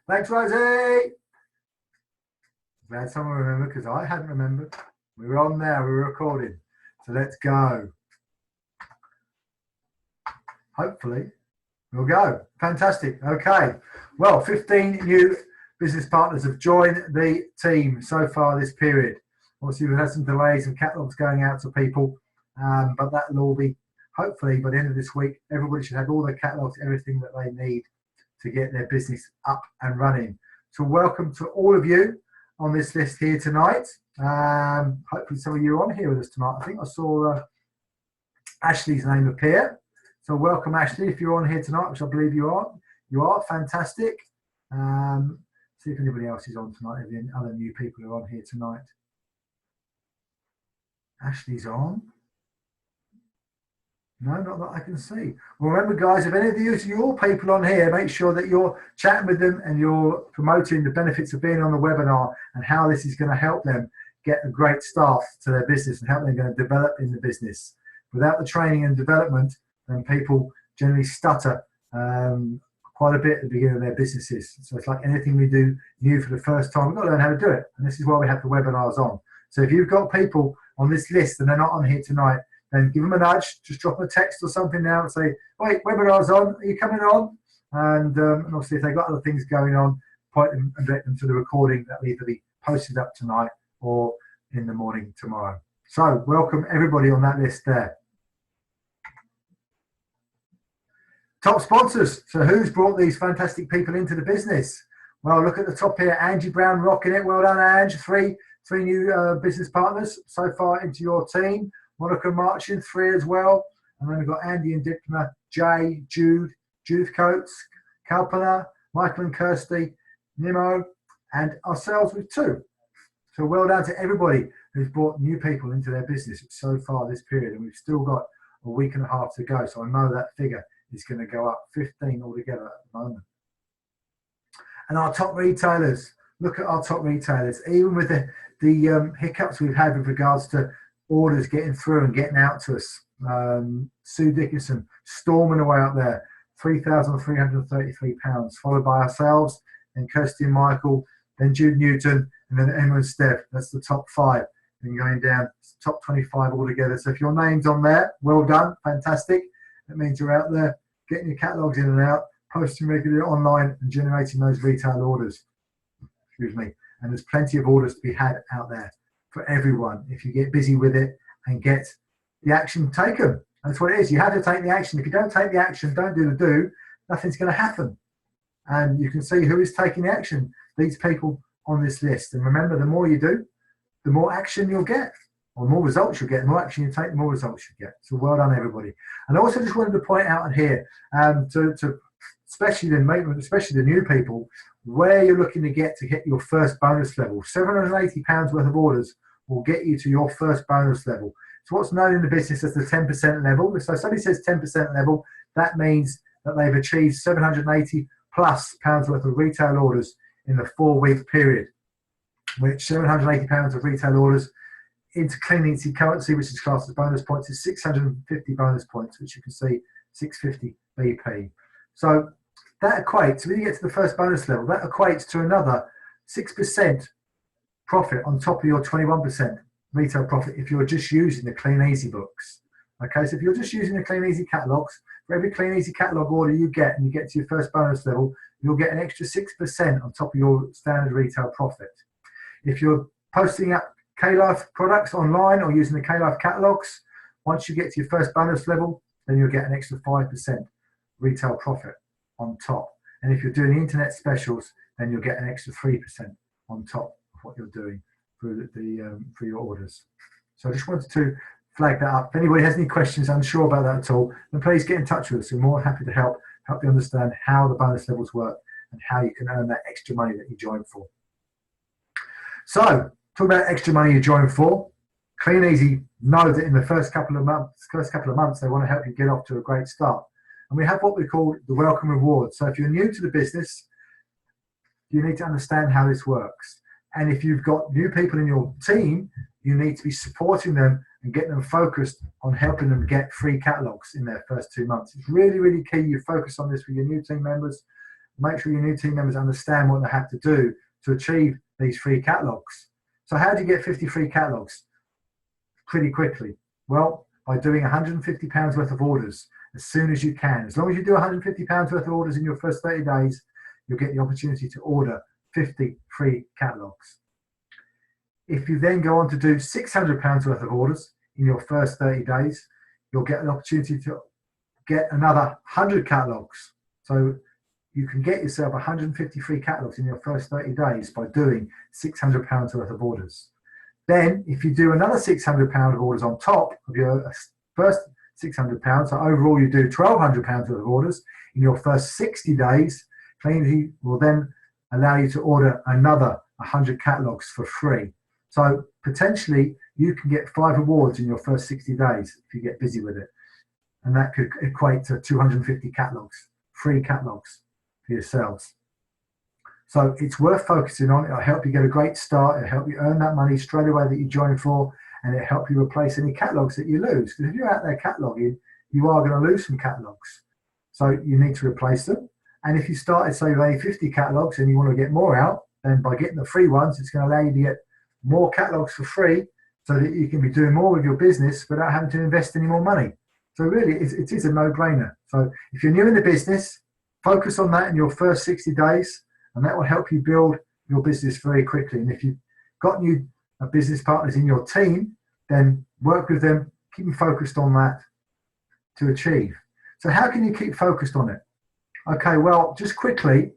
Thanks, Rosie. Glad someone remembered because I hadn't remembered. We were on there, we were recording. So let's go. Hopefully we'll go. Fantastic. Okay. Well, 15 new business partners have joined the team so far this period. Obviously, we've had some delays and catalogs going out to people, but that will all be, hopefully, by the end of this week, everybody should have all their catalogs, everything that they need to get their business up and running. So welcome to all of you on this list here tonight. Hopefully some of you are on here with us tonight. I think I saw Ashley's name appear. So welcome, Ashley, if you're on here tonight, which I believe you are. You are fantastic. See if anybody else is on tonight, if any other new people are on here tonight. Ashley's on. No, not that I can see. Well, remember, guys, if any of your people on here, make sure that you're chatting with them and you're promoting the benefits of being on the webinar and how this is going to help them get a great start to their business and how they're going to develop in the business. Without the training and development, then people generally stutter quite a bit at the beginning of their businesses. So it's like anything we do new for the first time, we've got to learn how to do it. And this is why we have the webinars on. So if you've got people on this list and they're not on here tonight, then give them a nudge, just drop them a text or something now and say, wait, webinar's on, are you coming on? And obviously if they've got other things going on, point them and direct them to the recording that will either be posted up tonight or in the morning tomorrow. So welcome everybody on that list there. Top sponsors. So who's brought these fantastic people into the business? Well, look at the top here, Angie Brown rocking it. Well done, Ange. Three new business partners so far into your team. Monica Marchin, 3 as well. And then we've got Andy and Dipna, Jay, Jude, Judith Coates, Kalpana, Michael and Kirsty, Nimo, and ourselves with 2. So well done to everybody who's brought new people into their business so far this period. And we've still got a week and a half to go. So I know that figure is going to go up, 15 altogether at the moment. And our top retailers, look at our top retailers. Even with the hiccups we've had with regards to orders getting through and getting out to us. Sue Dickinson storming away up there, £3,333, followed by ourselves, then Kirsty and Michael, then Jude Newton, and then Emma and Steph. That's the top 5. And going down, top 25 altogether. So if your name's on there, well done, fantastic. That means you're out there getting your catalogues in and out, posting regularly online and generating those retail orders. Excuse me. And there's plenty of orders to be had out there for everyone if you get busy with it and get the action taken. That's what it is. You have to take the action. If you don't take the action, don't do the do, nothing's going to happen. And you can see who is taking the action. These people on this list. And remember, the more you do, the more action you'll get, or the more results you'll get. The more action you take, the more results you get. So well done, everybody. And I also just wanted to point out on here, especially the new people, where you're looking to get your first bonus level. £780 worth of orders will get you to your first bonus level. So what's known in the business as the 10% level. So if somebody says 10% level, that means that they've achieved £780+ worth of retail orders in the 4-week period, which £780 of retail orders into clean easy currency, which is classed as bonus points, is 650 bonus points, which you can see 650 BP. So that equates, when you get to the first bonus level, that equates to another 6% profit on top of your 21% retail profit if you're just using the Clean Easy books. Okay, so if you're just using the Clean Easy catalogs, for every Clean Easy catalog order you get and you get to your first bonus level, you'll get an extra 6% on top of your standard retail profit. If you're posting up K-Life products online or using the K-Life catalogs, once you get to your first bonus level, then you'll get an extra 5% retail profit on top. And if you're doing the internet specials, then you'll get an extra 3% on top of what you're doing for your orders. So I just wanted to flag that up. If anybody has any questions, unsure about that at all, then please get in touch with us. We're more happy to help you understand how the bonus levels work and how you can earn that extra money that you join for. So, talk about extra money you join for. Clean Easy know that in the first couple of months, they want to help you get off to a great start. And we have what we call the welcome reward. So if you're new to the business, you need to understand how this works. And if you've got new people in your team, you need to be supporting them and getting them focused on helping them get free catalogs in their first 2 months. It's really, really key you focus on this with your new team members. make sure your new team members understand what they have to do to achieve these free catalogs. So how do you get 50 free catalogs? Pretty quickly. Well, by doing £150 worth of orders as soon as you can. As long as you do £150 worth of orders in your first 30 days, you'll get the opportunity to order 50 free catalogs. If you then go on to do £600 worth of orders in your first 30 days, you'll get an opportunity to get another 100 catalogs. So you can get yourself 150 free catalogs in your first 30 days by doing £600 worth of orders. Then, if you do another £600 of orders on top of your first £600, so overall you do £1,200 worth of orders in your first 60 days, Cleanly will then allow you to order another 100 catalogs for free. So potentially you can get 5 awards in your first 60 days if you get busy with it. And that could equate to 250 catalogs, free catalogs for yourselves. So it's worth focusing on. It'll help you get a great start. It'll help you earn that money straight away that you join for, and it'll help you replace any catalogs that you lose. Because if you're out there cataloging, you are going to lose some catalogs. So you need to replace them. And if you started, say, with only 50 catalogs and you want to get more out, then by getting the free ones, it's going to allow you to get more catalogs for free so that you can be doing more with your business without having to invest any more money. So really, it is a no-brainer. So if you're new in the business, focus on that in your first 60 days, and that will help you build your business very quickly. And if you've got new business partners in your team, then work with them, keep them focused on that to achieve. So how can you keep focused on it? Okay, well, just quickly,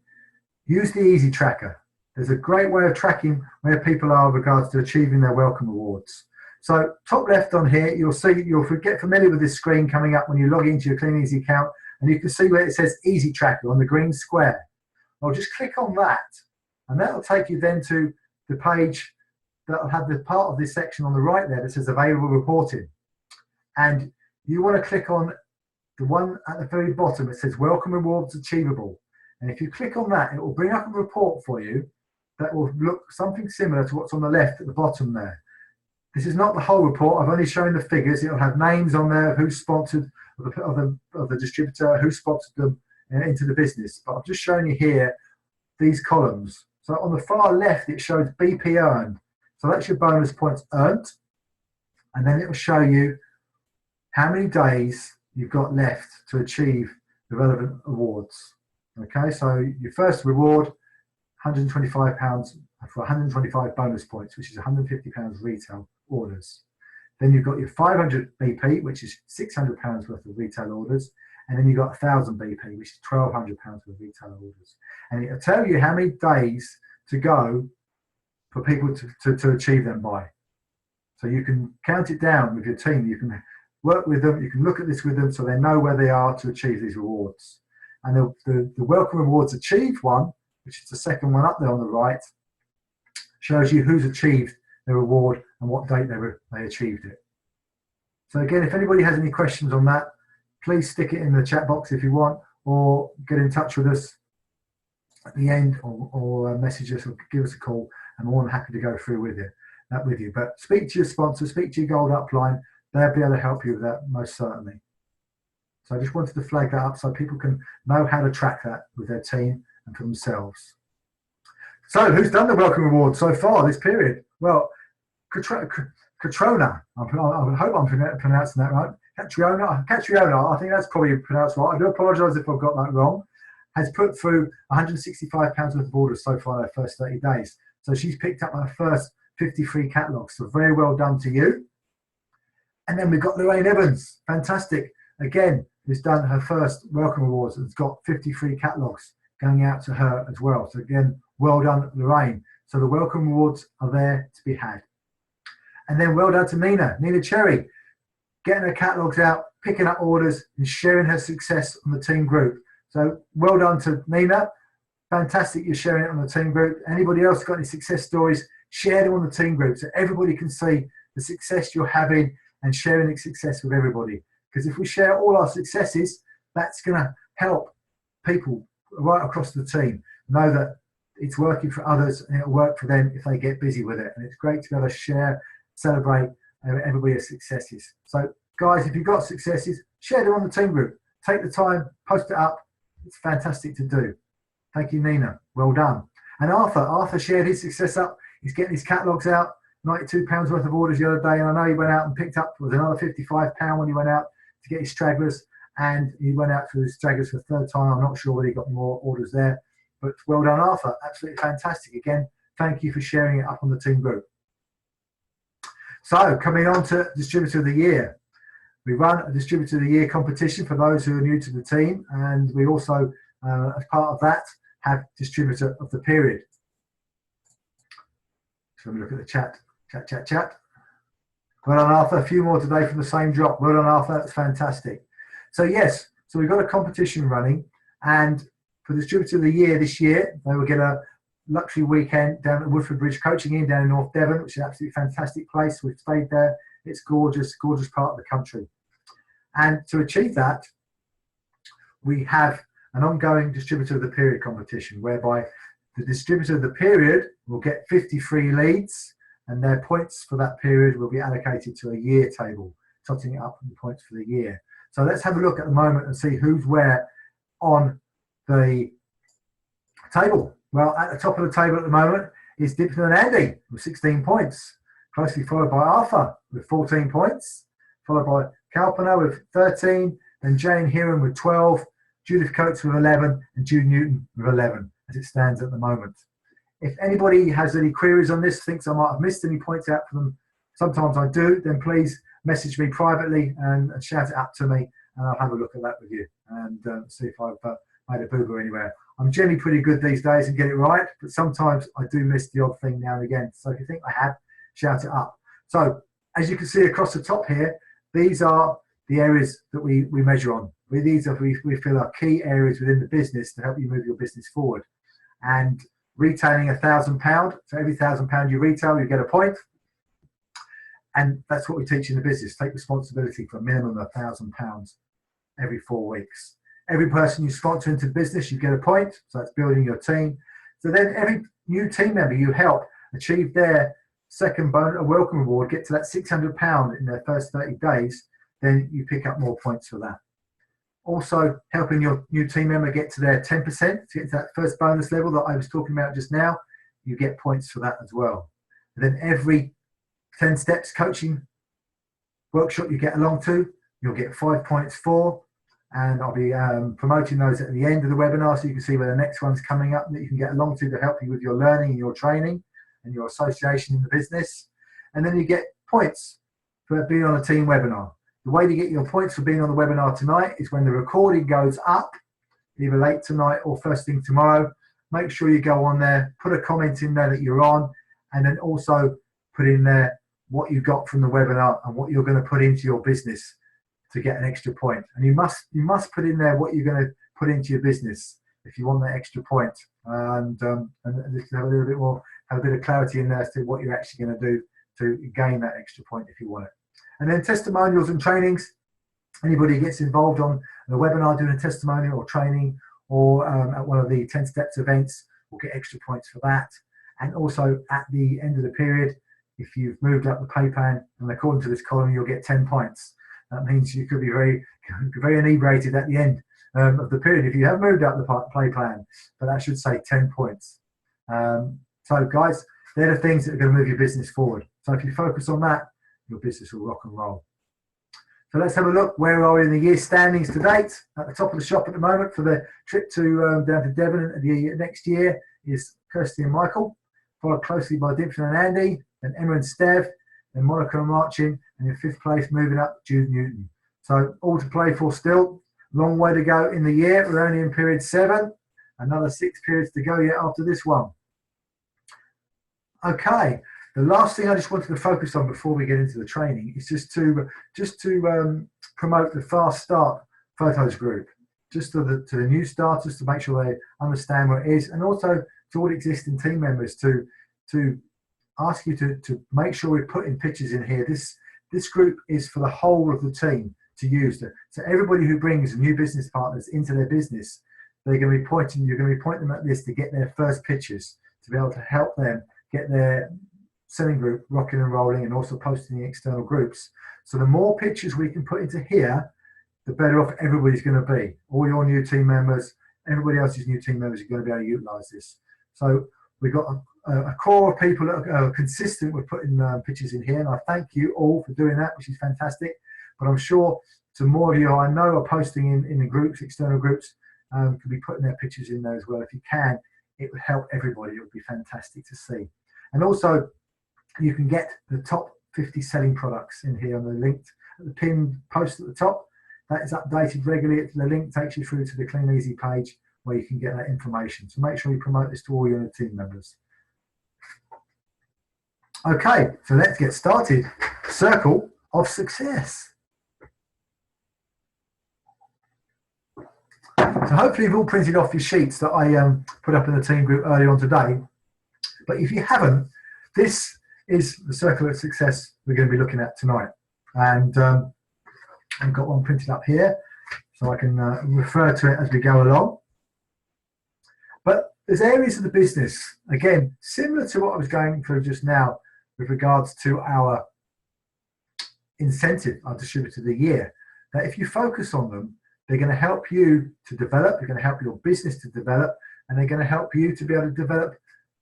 use the Easy Tracker. There's a great way of tracking where people are with regards to achieving their welcome awards. So top left on here, you'll get familiar with this screen coming up when you log into your Clean Easy account, and you can see where it says Easy Tracker on the green square. Well, just click on that, and that'll take you then to the page that'll have the part of this section on the right there that says Available Reporting. And you want to click on the one at the very bottom. It says Welcome Rewards Achievable. And if you click on that, it will bring up a report for you that will look something similar to what's on the left at the bottom there. This is not the whole report. I've only shown the figures. It'll have names on there of who's sponsored, of the distributor, who sponsored them into the business. But I've just shown you here these columns. So on the far left, it shows BP earned. So that's your bonus points earned. And then it will show you how many days you've got left to achieve the relevant awards. Okay, so your first reward, £125 for 125 bonus points, which is £150 retail orders. Then you've got your 500 BP, which is £600 worth of retail orders. And then you've got 1,000 BP, which is £1,200 worth of retail orders. And it'll tell you how many days to go for people to achieve them by. So you can count it down with your team. You can work with them. You can look at this with them so they know where they are to achieve these rewards. And the Welcome Rewards Achieved one, which is the second one up there on the right, shows you who's achieved the reward and what date they achieved it. So again, if anybody has any questions on that, please stick it in the chat box if you want, or get in touch with us at the end, or message us or give us a call, and we're more than happy to go through that with you. But speak to your sponsor, speak to your gold upline. They'll be able to help you with that most certainly. So I just wanted to flag that up so people can know how to track that with their team and for themselves. So who's done the Welcome Award so far this period? Well, Catriona, I hope I'm pronouncing that right. Catriona, I think that's probably pronounced right. I do apologise if I've got that wrong. Has put through £165 worth of orders so far in her first 30 days. So she's picked up her first 50 free catalogues. So very well done to you. And then we've got Lorraine Evans. Fantastic. Again, who's done her first Welcome Awards and has got 50 free catalogues going out to her as well. So again, well done, Lorraine. So the Welcome Awards are there to be had. And then well done to Nina Cherry, getting her catalogues out, picking up orders and sharing her success on the team group. So well done to Nina. Fantastic you're sharing it on the team group. Anybody else got any success stories, share them on the team group so everybody can see the success you're having and sharing the success with everybody. Because if we share all our successes, that's going to help people right across the team know that it's working for others and it'll work for them if they get busy with it. And it's great to be able to share, celebrate everybody's successes. So guys, if you've got successes, share them on the team group. Take the time, post it up. It's fantastic to do. Thank you, Nina. Well done. And Arthur shared his success up. He's getting his catalogues out. £92 worth of orders the other day, and I know he went out and picked up with another £55 when he went out to get his stragglers, and he went out for his stragglers for the third time. I'm not sure whether he got more orders there, but well done, Arthur. Absolutely fantastic. Again, thank you for sharing it up on the team group. So coming on to Distributor of the Year. We run a Distributor of the Year competition for those who are new to the team, and we also, as part of that, have Distributor of the Period. So let me look at the chat. Chat. Well done, Arthur. A few more today from the same drop. Well done, Arthur. That's fantastic. So yes, so we've got a competition running, and for the Distributor of the Year this year, they will get a luxury weekend down at Woodford Bridge Coaching Inn down in North Devon, which is an absolutely fantastic place. We've stayed there. It's gorgeous, gorgeous part of the country. And to achieve that, we have an ongoing Distributor of the Period competition, whereby the Distributor of the Period will get 53 leads, and their points for that period will be allocated to a year table, totting it up in points for the year. So let's have a look at the moment and see who's where on the table. Well, at the top of the table at the moment is Dipton and Andy with 16 points, closely followed by Arthur with 14 points, followed by Kalpana with 13, then Jane Heron with 12, Judith Coates with 11, and Jude Newton with 11, as it stands at the moment. If anybody has any queries on this, thinks I might have missed any points out for them, sometimes I do, then please message me privately and shout it up to me, and I'll have a look at that with you and see if I've made a boo-boo anywhere. I'm generally pretty good these days and get it right, but sometimes I do miss the odd thing now and again. So if you think I have, shout it up. So as you can see across the top here, these are the areas that we measure on. These are we feel are key areas within the business to help you move your business forward. And retailing £1,000, so every £1,000 you retail, you get a point. And that's what we teach in the business. Take responsibility for a minimum of £1,000 every 4 weeks. Every person you sponsor into business, you get a point. So that's building your team. So then every new team member you help achieve their second welcome reward, get to that £600 in their first 30 days, then you pick up more points for that. Also, helping your new team member get to their 10%, to get to that first bonus level that I was talking about just now, you get points for that as well. And then every 10 steps coaching workshop you get along to, you'll get 5 points for, and I'll be promoting those at the end of the webinar so you can see where the next one's coming up that you can get along to help you with your learning and your training and your association in the business. And then you get points for being on a team webinar. The way to get your points for being on the webinar tonight is when the recording goes up, either late tonight or first thing tomorrow. Make sure you go on there, put a comment in there that you're on, and then also put in there what you got from the webinar and what you're going to put into your business to get an extra point. And you must put in there what you're going to put into your business if you want that extra point. And just have a little bit more, have a bit of clarity in there as to what you're actually going to do to gain that extra point if you want it. And then testimonials and trainings. Anybody who gets involved on the webinar doing a testimonial or training or at one of the 10 steps events will get extra points for that. And also at the end of the period, if you've moved up the pay plan, and according to this column, you'll get 10 points. That means you could be very inebriated at the end of the period if you have moved up the pay plan, but that should say 10 points. So guys, they're the things that are going to move your business forward. So if you focus on that, your business will rock and roll. So let's have a look. Where are we in the year standings to date? At the top of the shop at the moment for the trip to down to Devon the next year is Kirsty and Michael, followed closely by Dipton and Andy, then Emma and Stev, then Monica and Marcin, and in 5th place moving up Jude Newton. So all to play for still. Long way to go in the year. We're only in period 7. Another 6 periods to go yet after this one. Okay. The last thing I just wanted to focus on before we get into the training is just to promote the Fast Start Photos group, just to the new starters to make sure they understand what it is, and also to all existing team members to ask you to make sure we put in pictures in here. This group is for the whole of the team to use. So everybody who brings new business partners into their business, you're going to be pointing them at this to get their first pictures, to be able to help them get their selling group rocking and rolling, and also posting the external groups. So the more pictures we can put into here, the better off everybody's going to be. All your new team members, everybody else's new team members are going to be able to utilise this. So we've got a core of people that are consistent with putting pictures in here, and I thank you all for doing that, which is fantastic. But I'm sure some more of you I know are posting in the groups, external groups, could be putting their pictures in there as well. If you can, it would help everybody. It would be fantastic to see. And also, you can get the top 50 selling products in here on the link, the pinned post at the top. That is updated regularly. The link takes you through to the Clean Easy page where you can get that information. So make sure you promote this to all your team members. Okay, so let's get started. Circle of success. So hopefully you've all printed off your sheets that I put up in the team group earlier on today. But if you haven't, this is the circle of success we're going to be looking at tonight. And I've got one printed up here, so I can refer to it as we go along. But there's areas of the business, again, similar to what I was going through just now with regards to our incentive, our distributor of the year, that if you focus on them, they're going to help you to develop, they're going to help your business to develop, and they're going to help you to be able to develop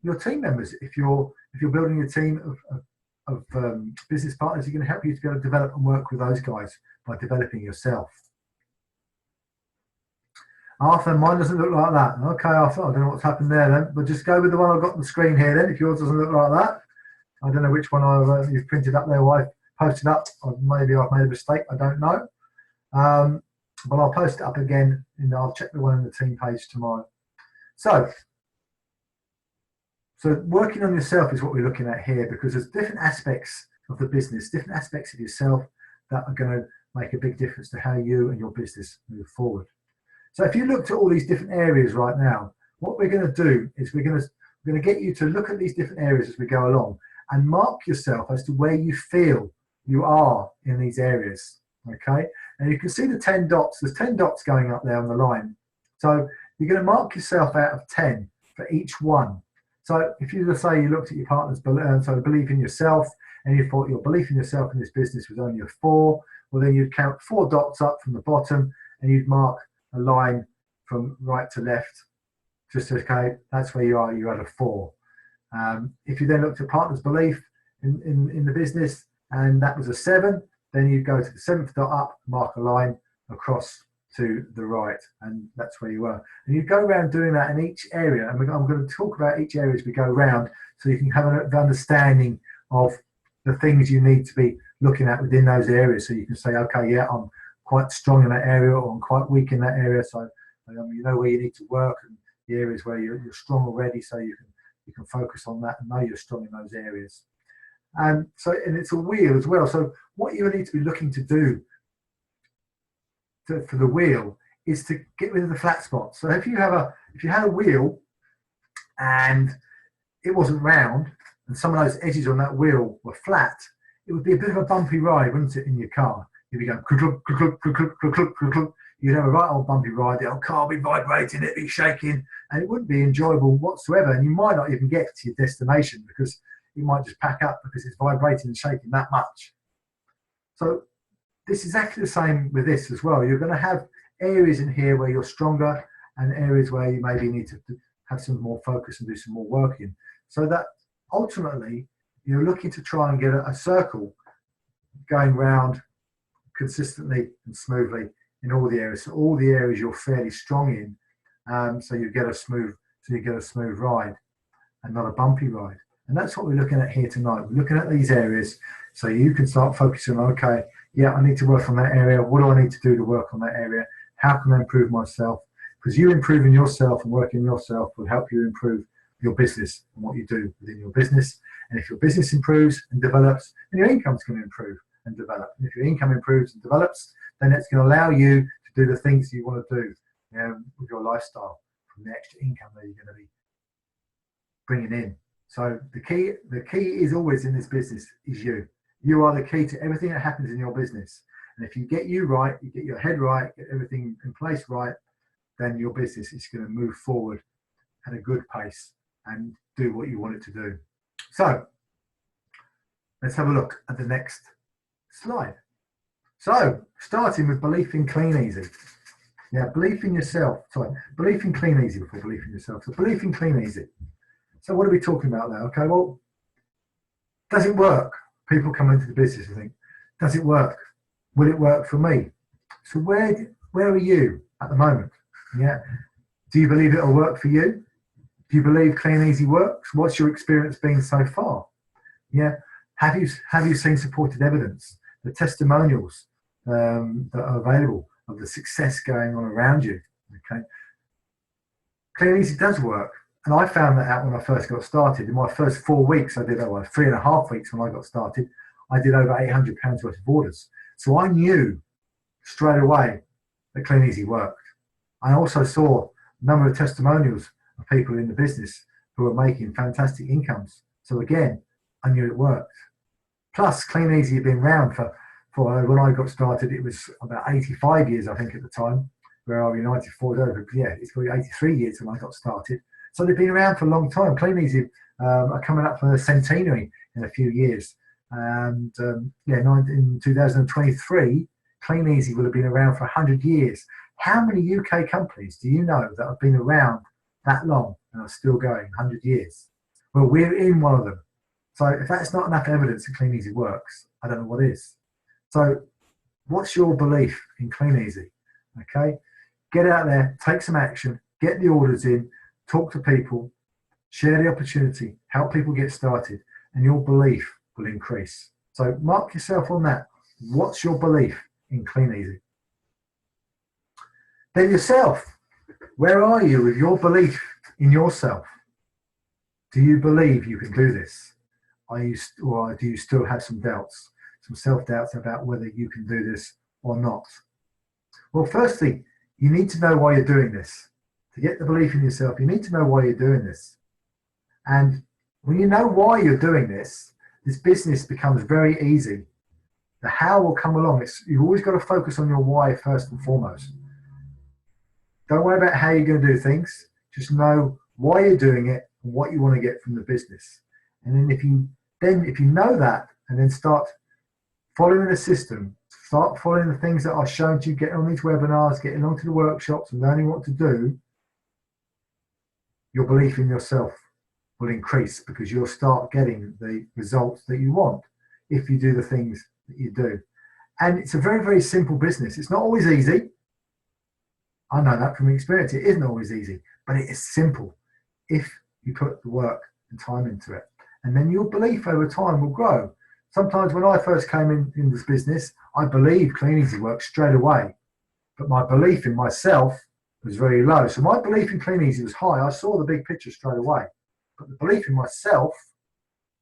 your team members. If you're building a team of business partners, you're going to help you to be able to develop and work with those guys by developing yourself. Arthur, mine doesn't look like that. Okay, Arthur, I don't know what's happened there then, but just go with the one I've got on the screen here then, if yours doesn't look like that. I don't know which one you've printed up there or I've posted up, or maybe I've made a mistake, I don't know. But I'll post it up again, and I'll check the one on the team page tomorrow. So working on yourself is what we're looking at here, because there's different aspects of the business, different aspects of yourself that are going to make a big difference to how you and your business move forward. So if you looked at all these different areas right now, what we're going to do is we're going to get you to look at these different areas as we go along and mark yourself as to where you feel you are in these areas. Okay, and you can see the 10 dots. There's 10 dots going up there on the line. So you're going to mark yourself out of 10 for each one. So if you just say you looked at your partner's belief in yourself, and you thought your belief in yourself in this business was only a 4, well then you'd count 4 dots up from the bottom, and you'd mark a line from right to left. Just okay, that's where you are. You're at a 4. If you then looked at partner's belief in the business, and that was a 7, then you go to the 7th dot up, mark a line across to the right, and that's where you were. And you go around doing that in each area, and I'm going to talk about each area as we go around, so you can have an understanding of the things you need to be looking at within those areas. So you can say, okay, yeah, I'm quite strong in that area, or I'm quite weak in that area. So you know where you need to work, and the areas where you're strong already, so you can focus on that and know you're strong in those areas. And it's a wheel as well. So what you need to be looking to do for the wheel is to get rid of the flat spots. So if you had a wheel and it wasn't round, and some of those edges on that wheel were flat, it would be a bit of a bumpy ride, wouldn't it, in your car? You'd be going cluck, cluck, cluck, cluck, cluck, cluck, cluck, cluck. You'd have a right old bumpy ride. The old car would be vibrating, it'd be shaking, and it wouldn't be enjoyable whatsoever. And you might not even get to your destination because you might just pack up because it's vibrating and shaking that much. So this is exactly the same with this as well. You're going to have areas in here where you're stronger, and areas where you maybe need to have some more focus and do some more work in. So that ultimately you're looking to try and get a circle going round consistently and smoothly in all the areas. So all the areas you're fairly strong in, so you get a smooth ride and not a bumpy ride. And that's what we're looking at here tonight. We're looking at these areas so you can start focusing on, okay, yeah, I need to work on that area. What do I need to do to work on that area? How can I improve myself? Because you improving yourself and working yourself will help you improve your business and what you do within your business. And if your business improves and develops, then your income's going to improve and develop. And if your income improves and develops, then it's going to allow you to do the things you want to do with your lifestyle from the extra income that you're going to be bringing in. So the key is always in this business is you. You are the key to everything that happens in your business. And if you get you right, you get your head right, get everything in place right, then your business is going to move forward at a good pace and do what you want it to do. So let's have a look at the next slide. So starting with belief in Clean Easy. Yeah, belief in yourself. Sorry, belief in Clean Easy before belief in yourself. So belief in Clean Easy. So what are we talking about now? Okay, well, does it work? People come into the business and think, does it work? Will it work for me? So where are you at the moment? Yeah. Do you believe it'll work for you? Do you believe Clean Easy works? What's your experience been so far? Yeah. Have you seen supported evidence, the testimonials that are available of the success going on around you? Okay. Clean Easy does work. And I found that out when I first got started. In my first 4 weeks, I did over 3.5 weeks when I got started, I did over £800 worth of orders. So I knew straight away that Clean Easy worked. I also saw a number of testimonials of people in the business who were making fantastic incomes. So again, I knew it worked. Plus, Clean Easy had been around for when I got started, it was about 85 years, I think, at the time. Where are we, 94? Yeah, it's probably 83 years when I got started. So they've been around for a long time. Clean Easy are coming up for the centenary in a few years. And in 2023, Clean Easy will have been around for 100 years. How many UK companies do you know that have been around that long and are still going 100 years? Well, we're in one of them. So if that's not enough evidence that Clean Easy works, I don't know what is. So what's your belief in Clean Easy? Okay, get out there, take some action, get the orders in, talk to people, share the opportunity, help people get started, and your belief will increase. So mark yourself on that. What's your belief in Clean Easy? Then yourself. Where are you with your belief in yourself? Do you believe you can do this? Or do you still have some doubts, some self-doubts about whether you can do this or not? Well, firstly, you need to know why you're doing this. To get the belief in yourself, you need to know why you're doing this. And when you know why you're doing this business becomes very easy. The how will come along. You've always got to focus on your why first and foremost. Don't worry about how you're going to do things. Just know why you're doing it and what you want to get from the business. And then if you know that, and then start following the system, start following the things that are shown to you, getting on these webinars, getting onto the workshops and learning what to do, your belief in yourself will increase because you'll start getting the results that you want if you do the things that you do. And it's a very, very simple business. It's not always easy. I know that from experience. It isn't always easy, but it is simple if you put the work and time into it. And then your belief over time will grow. Sometimes when I first came in this business, I believed Clean Easy worked straight away, but my belief in myself was very low. So my belief in Clean Easy was high. I saw the big picture straight away, but the belief in myself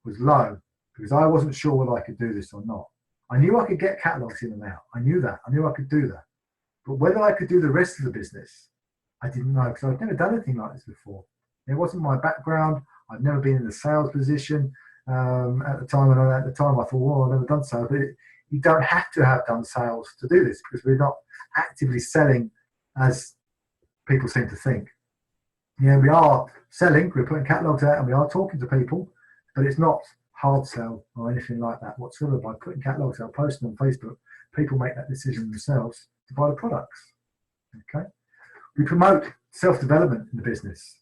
was low because I wasn't sure whether I could do this or not. I knew I could get catalogs in and out. I knew that. I knew I could do that. But whether I could do the rest of the business, I didn't know because I'd never done anything like this before. It wasn't my background. I'd never been in the sales position. At the time I thought, well, I've never done sales. But you don't have to have done sales to do this because we're not actively selling as people seem to think. Yeah, we are selling, we're putting catalogs out and we are talking to people, but it's not hard sell or anything like that whatsoever. By putting catalogs out, posting on Facebook, people make that decision themselves to buy the products. Okay, we promote self-development in the business,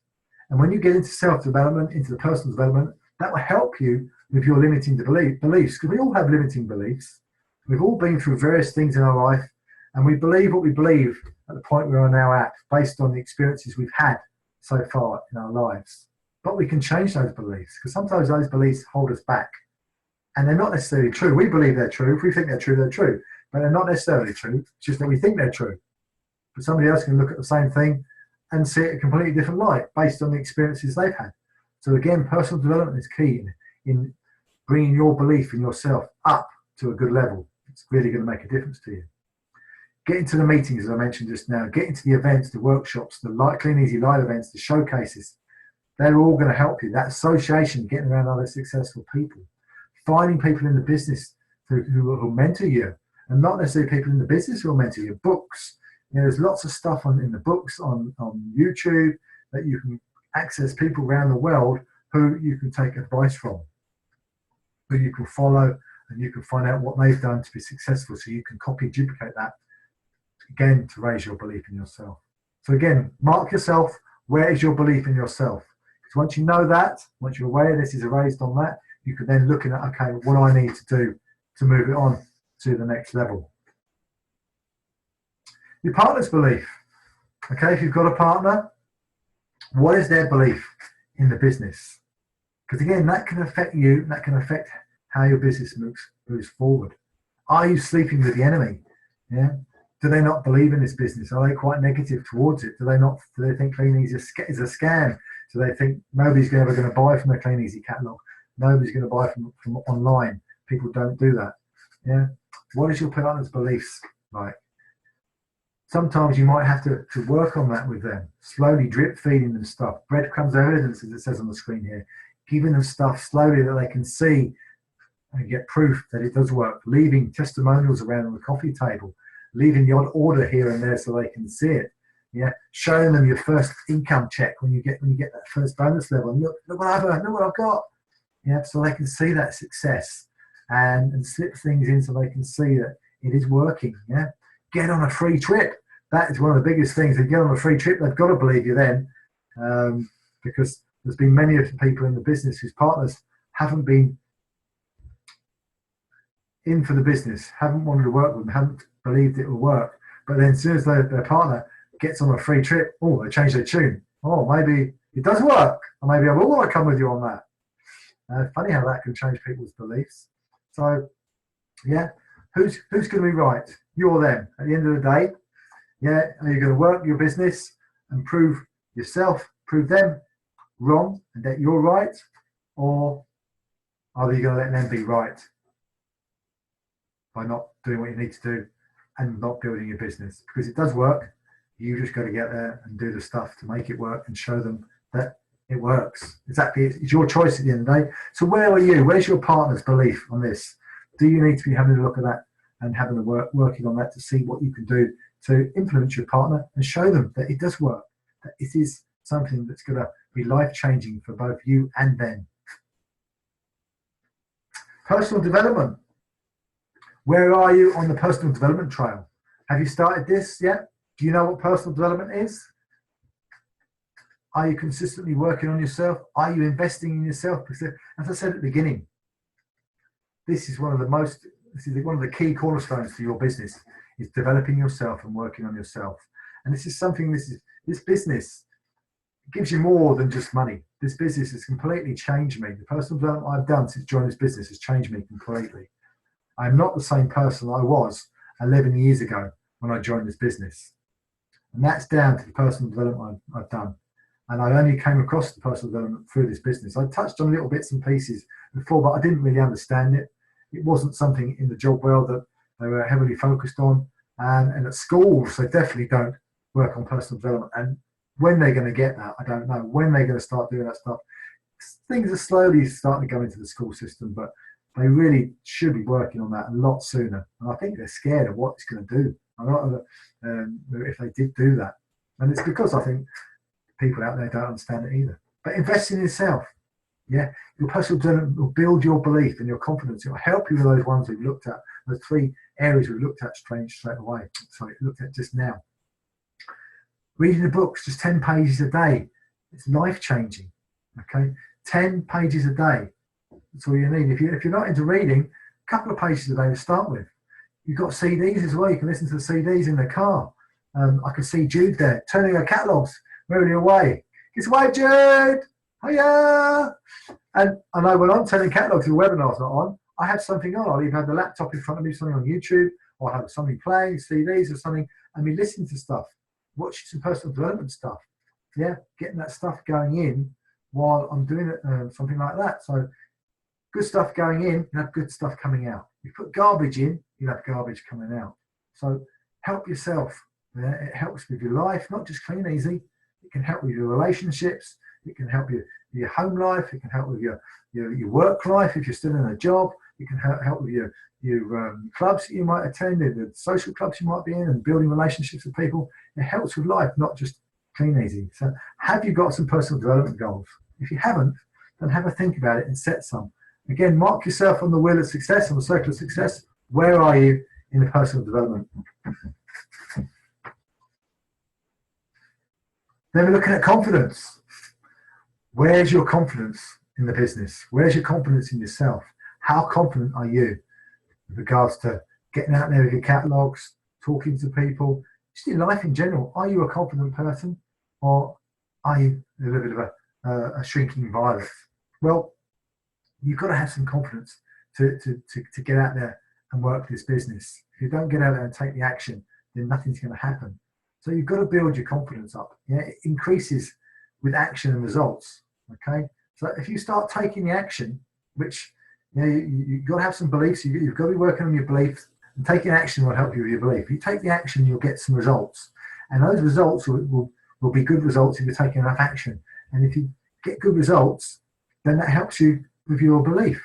and when you get into self-development, into the personal development, that will help you with your limiting beliefs, because we all have limiting beliefs. We've all been through various things in our life, and we believe what we believe at the point we are now at, based on the experiences we've had so far in our lives. But we can change those beliefs, because sometimes those beliefs hold us back, and they're not necessarily true. We believe they're true. If we think they're true, but they're not necessarily true. It's just that we think they're true. But somebody else can look at the same thing and see it a completely different light based on the experiences they've had. So again, personal development is key in bringing your belief in yourself up to a good level. It's really going to make a difference to you. Get into the meetings, as I mentioned just now. Get into the events, the workshops, the Clean Easy live events, the showcases. They're all going to help you. That association, getting around other successful people. Finding people in the business who mentor you, and not necessarily people in the business who will mentor you. Books. There's lots of stuff in the books on YouTube that you can access, people around the world who you can take advice from, who you can follow, and you can find out what they've done to be successful, so you can copy and duplicate that again, to raise your belief in yourself. So again, mark yourself. Where is your belief in yourself? Because once you know that, once you're aware this is raised on that, you can then look at, okay, what do I need to do to move it on to the next level? Your partner's belief. Okay, if you've got a partner, what is their belief in the business? Because again, that can affect you, that can affect how your business moves forward. Are you sleeping with the enemy? Yeah. Do they not believe in this business? Are they quite negative towards it? Do they think Clean Easy is a scam? Do they think nobody's ever going to buy from the Clean Easy catalogue? Nobody's going to buy from online. People don't do that. Yeah. What is your partner's beliefs like? Sometimes you might have to work on that with them, slowly drip feeding them stuff, breadcrumbs of evidence, as it says on the screen here, giving them stuff slowly that they can see and get proof that it does work, leaving testimonials around on the coffee table, leaving the odd order here and there so they can see it. Yeah, showing them your first income check when you get that first bonus level. And look what I've earned, look what I've got. Yeah, so they can see that success and slip things in so they can see that it is working. Yeah, get on a free trip. That is one of the biggest things. If you get on a free trip, they've got to believe you then, because there's been many of the people in the business whose partners haven't been in for the business, haven't wanted to work with them, haven't believed it will work. But then as soon as their partner gets on a free trip, oh, they change their tune. Oh, maybe it does work, or maybe I will want to come with you on that. Funny how that can change people's beliefs. So, yeah, who's going to be right? You or them? At the end of the day, yeah, are you going to work your business and prove yourself, prove them wrong and that you're right, or are you going to let them be right by not doing what you need to do and not building your business? Because it does work. You just got to get there and do the stuff to make it work and show them that it works. Exactly, it's your choice at the end of the day. So where are you? Where's your partner's belief on this? Do you need to be having a look at that and having a working on that to see what you can do to influence your partner and show them that it does work, that it is something that's going to be life-changing for both you and them. Personal development. Where are you on the personal development trail? Have you started this yet? Do you know what personal development is? Are you consistently working on yourself? Are you investing in yourself? Because as I said at the beginning, this is one of the key cornerstones to your business, is developing yourself and working on yourself. And this is something, this business gives you more than just money. This business has completely changed me. The personal development I've done since joining this business has changed me completely. I'm not the same person I was 11 years ago when I joined this business. And that's down to the personal development I've done. And I only came across the personal development through this business. I touched on little bits and pieces before, but I didn't really understand it. It wasn't something in the job world that they were heavily focused on. And at schools, they definitely don't work on personal development. And when they're going to get that, I don't know. When they're going to start doing that stuff, things are slowly starting to go into the school system, but they really should be working on that a lot sooner. And I think they're scared of what it's going to do. A lot of if they did do that. And it's because I think people out there don't understand it either. But invest in yourself. Yeah, your personal development will build your belief and your confidence. It will help you with those ones we've looked at, those 3 areas we've looked at straight away. Sorry, looked at just now. Reading the books, just 10 pages a day. It's life-changing. Okay, 10 pages a day. That's all you need. If you're not into reading, a couple of pages a day to start with. You've got CDs as well. You can listen to the CDs in the car. I can see Jude there turning her catalogues, moving away. It's away, Jude. Hiya! And I know when I'm turning catalogues, the webinar's not on, I have something on. I'll either have the laptop in front of me, something on YouTube, or I have something playing, CDs or something, and me listening to stuff, watching some personal development stuff. Yeah, getting that stuff going in while I'm doing something like that. So good stuff going in, you have good stuff coming out. You put garbage in, you have garbage coming out. So help yourself. Yeah? It helps with your life, not just Clean Easy. It can help with your relationships. It can help you with your home life. It can help with your work life if you're still in a job. It can help with your clubs that you might attend, the social clubs you might be in, and building relationships with people. It helps with life, not just Clean Easy. So have you got some personal development goals? If you haven't, then have a think about it and set some. Again, mark yourself on the wheel of success, on the circle of success. Where are you in the personal development? Then we're looking at confidence. Where's your confidence in the business? Where's your confidence in yourself? How confident are you with regards to getting out there with your catalogs, talking to people, just in life in general? Are you a confident person, or are you a little bit of a shrinking violet? Well, you've got to have some confidence to get out there and work this business. If you don't get out there and take the action, then nothing's going to happen. So you've got to build your confidence up. Yeah, it increases with action and results. Okay, so if you start taking the action, which you've got to have some beliefs, you've got to be working on your beliefs, and taking action will help you with your belief. If you take the action, you'll get some results, and those results will be good results if you're taking enough action. And if you get good results, then that helps you with your belief.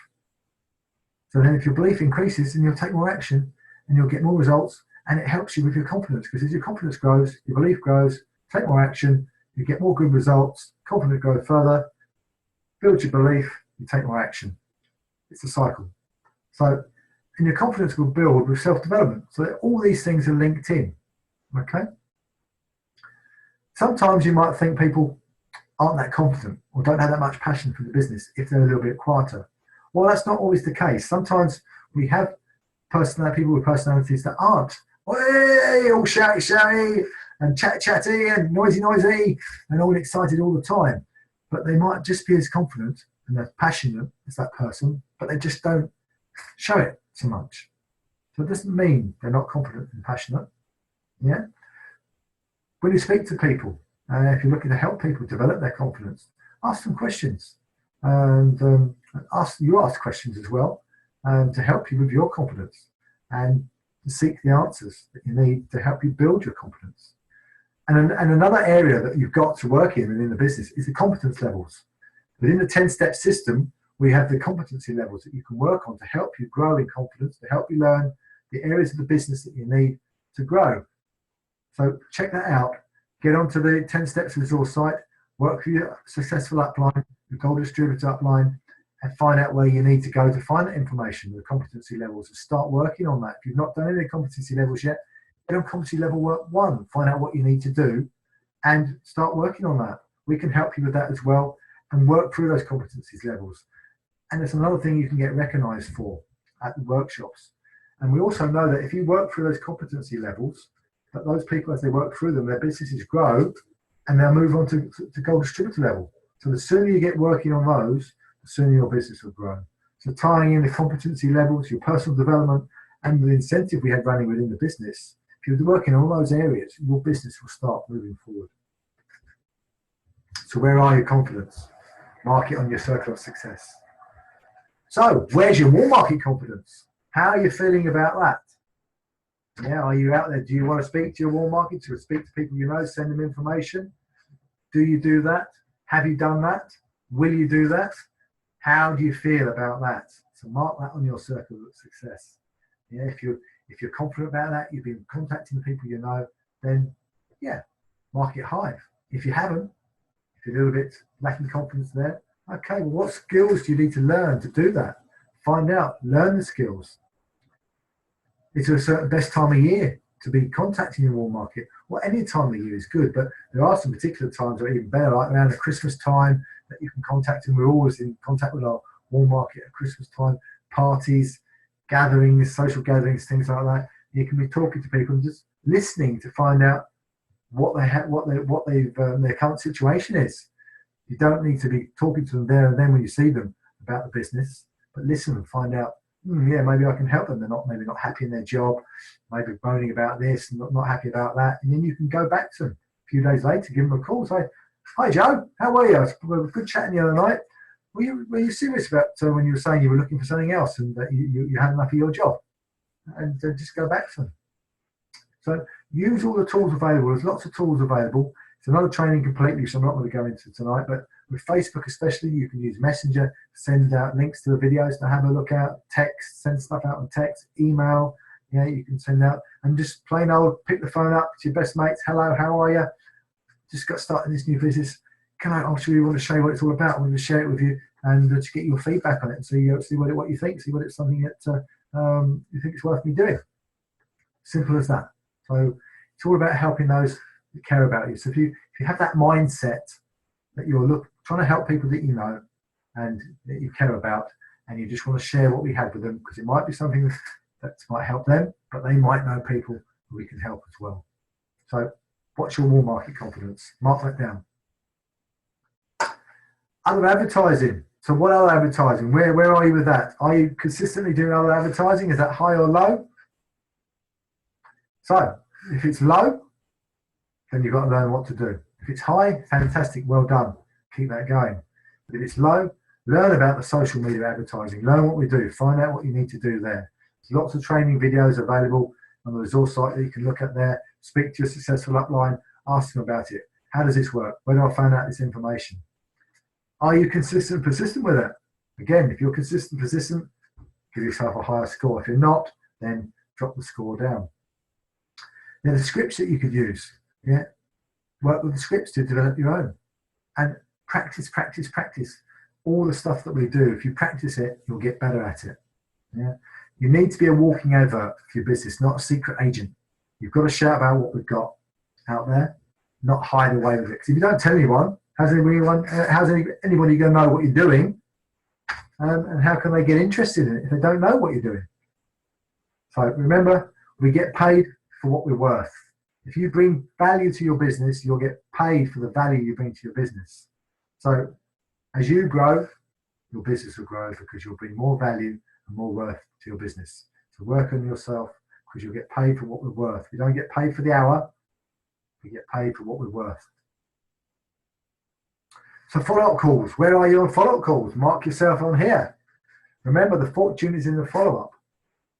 So then if your belief increases, then you'll take more action and you'll get more results, and it helps you with your confidence, because as your confidence grows, your belief grows, take more action, you get more good results, confidence grows further, build your belief, you take more action. It's a cycle. So, and your confidence will build with self-development. So all these things are linked in, okay? Sometimes you might think people aren't that confident or don't have that much passion for the business if they're a little bit quieter. Well, that's not always the case. Sometimes we have people with personalities that aren't all shouty and chatty and noisy and all excited all the time. But they might just be as confident and as passionate as that person, but they just don't show it so much. So it doesn't mean they're not confident and passionate. Yeah. When you speak to people, if you're looking to help people develop their confidence, ask them questions, and ask questions as well, to help you with your confidence and to seek the answers that you need to help you build your confidence. And another area that you've got to work in within the business is the competence levels. Within the 10-step system, we have the competency levels that you can work on to help you grow in confidence, to help you learn the areas of the business that you need to grow. So check that out. Get onto the 10 Steps Resource site, work for your successful upline, your gold distributor upline, and find out where you need to go to find that information, the competency levels, and start working on that. If you've not done any of the competency levels yet, get on competency level work 1, find out what you need to do, and start working on that. We can help you with that as well, and work through those competencies levels. And there's another thing you can get recognized for at the workshops. And we also know that if you work through those competency levels, that those people, as they work through them, their businesses grow and they'll move on to gold distributor level. So the sooner you get working on those, the sooner your business will grow. So tying in the competency levels, your personal development, and the incentive we had running within the business, if you're working on all those areas, your business will start moving forward. So where are your confidence? Mark it on your circle of success. So where's your warm market confidence? How are you feeling about that? Yeah, are you out there? Do you want to speak to your warm market? To speak to people you know, send them information? Do you do that? Have you done that? Will you do that? How do you feel about that? So mark that on your circle of success. Yeah, if you're confident about that, you've been contacting the people you know, then yeah, mark it high. If you haven't, if you're a little bit lacking confidence there, okay, well, what skills do you need to learn to do that? Find out, learn the skills. It's a certain best time of year to be contacting your warm market. Well, any time of year is good, but there are some particular times that are even better, like around the Christmas time that you can contact them. We're always in contact with our warm market at Christmas time, parties, gatherings, social gatherings, things like that. You can be talking to people and just listening to find out what they have, their current situation is. You don't need to be talking to them there and then when you see them about the business, but listen and find out, yeah, maybe I can help them. They're maybe not happy in their job, maybe moaning about this and not happy about that. And then you can go back to them a few days later, give them a call, say, hi Joe, how are you? We were good chatting the other night. Were you serious about when you were saying you were looking for something else and that you had enough of your job? And just go back to them. So use all the tools available. There's lots of tools available. It's another training completely, so I'm not going to go into tonight, but with Facebook especially, you can use Messenger, send out links to the videos to have a look at, text, send stuff out on text, email, yeah, you can send out, and just plain old, pick the phone up to your best mates, hello, how are you? Just got started this new business. I'm sure you want to show you what it's all about. I want to share it with you and to get your feedback on it and see what you think, see what it's something that you think it's worth me doing. Simple as that. So it's all about helping those that care about you. So if you if you have that mindset that you're trying to help people that you know and that you care about, and you just want to share what we had with them, because it might be something that might help them, but they might know people who we can help as well. So what's your more market confidence? Mark that down. Other advertising. So what other advertising? Where are you with that? Are you consistently doing other advertising? Is that high or low? So if it's low, then you've got to learn what to do. If it's high, fantastic, well done. Keep that going. But if it's low, learn about the social media advertising. Learn what we do. Find out what you need to do there. There's lots of training videos available on the resource site that you can look at there. Speak to your successful upline. Ask them about it. How does this work? Where do I find out this information? Are you consistent and persistent with it? Again, if you're consistent and persistent, give yourself a higher score. If you're not, then drop the score down. Now, the scripts that you could use. Yeah, work with the scripts to develop your own. And practice, practice, practice. All the stuff that we do, if you practice it, you'll get better at it. Yeah, you need to be a walking advert for your business, not a secret agent. You've got to shout about what we've got out there, not hide away with it. Because if you don't tell anyone, how's anybody going to know what you're doing? And how can they get interested in it if they don't know what you're doing? So remember, we get paid for what we're worth. If you bring value to your business, you'll get paid for the value you bring to your business. So as you grow, your business will grow because you'll bring more value and more worth to your business. So work on yourself, because you'll get paid for what we're worth. We don't get paid for the hour, we get paid for what we're worth. So follow-up calls. Where are you on follow-up calls? Mark yourself on here. Remember, the fortune is in the follow-up.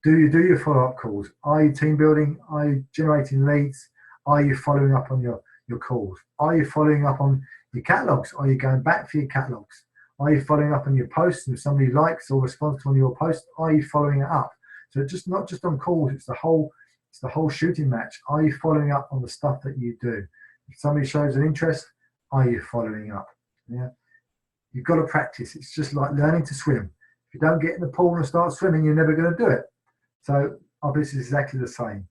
Do you do your follow-up calls? Are you team building? Are you generating leads? Are you following up on your calls? Are you following up on your catalogs? Are you going back for your catalogs? Are you following up on your posts? And if somebody likes or responds to one of your posts, are you following it up? So it's just not just on calls, it's the whole shooting match. Are you following up on the stuff that you do? If somebody shows an interest, are you following up? Yeah, you've got to practice. It's just like learning to swim. If you don't get in the pool and start swimming, you're never going to do it. So our business is exactly the same.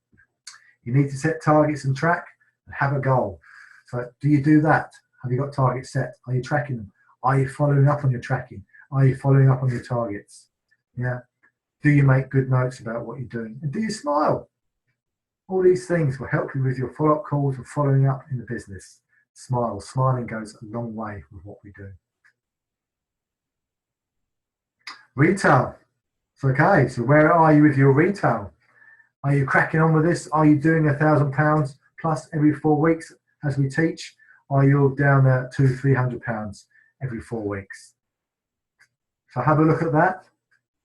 You need to set targets and track and have a goal. So do you do that? Have you got targets set? Are you tracking them? Are you following up on your tracking? Are you following up on your targets? Yeah. Do you make good notes about what you're doing? And do you smile? All these things will help you with your follow-up calls and following up in the business. Smile. Smiling goes a long way with what we do. Retail. So, okay, so where are you with your retail? Are you cracking on with this? Are you doing £1,000 plus every 4 weeks as we teach? Are you down at £200-300 every 4 weeks? So have a look at that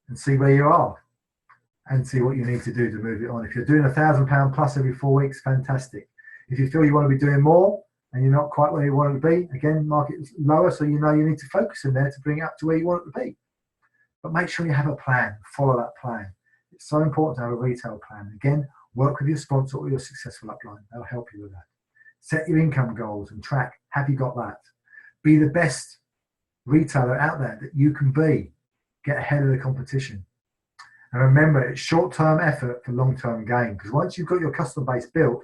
and see where you are and see what you need to do to move it on. If you're doing £1,000 plus every 4 weeks, fantastic. If you feel you want to be doing more and you're not quite where you want to be, again, market is lower, so you know you need to focus in there to bring it up to where you want it to be. But make sure you have a plan, follow that plan. It's so important to have a retail plan. Again, work with your sponsor or your successful upline. They'll help you with that. Set your income goals and track. Have you got that? Be the best retailer out there that you can be. Get ahead of the competition. And remember, it's short-term effort for long-term gain. Because once you've got your customer base built,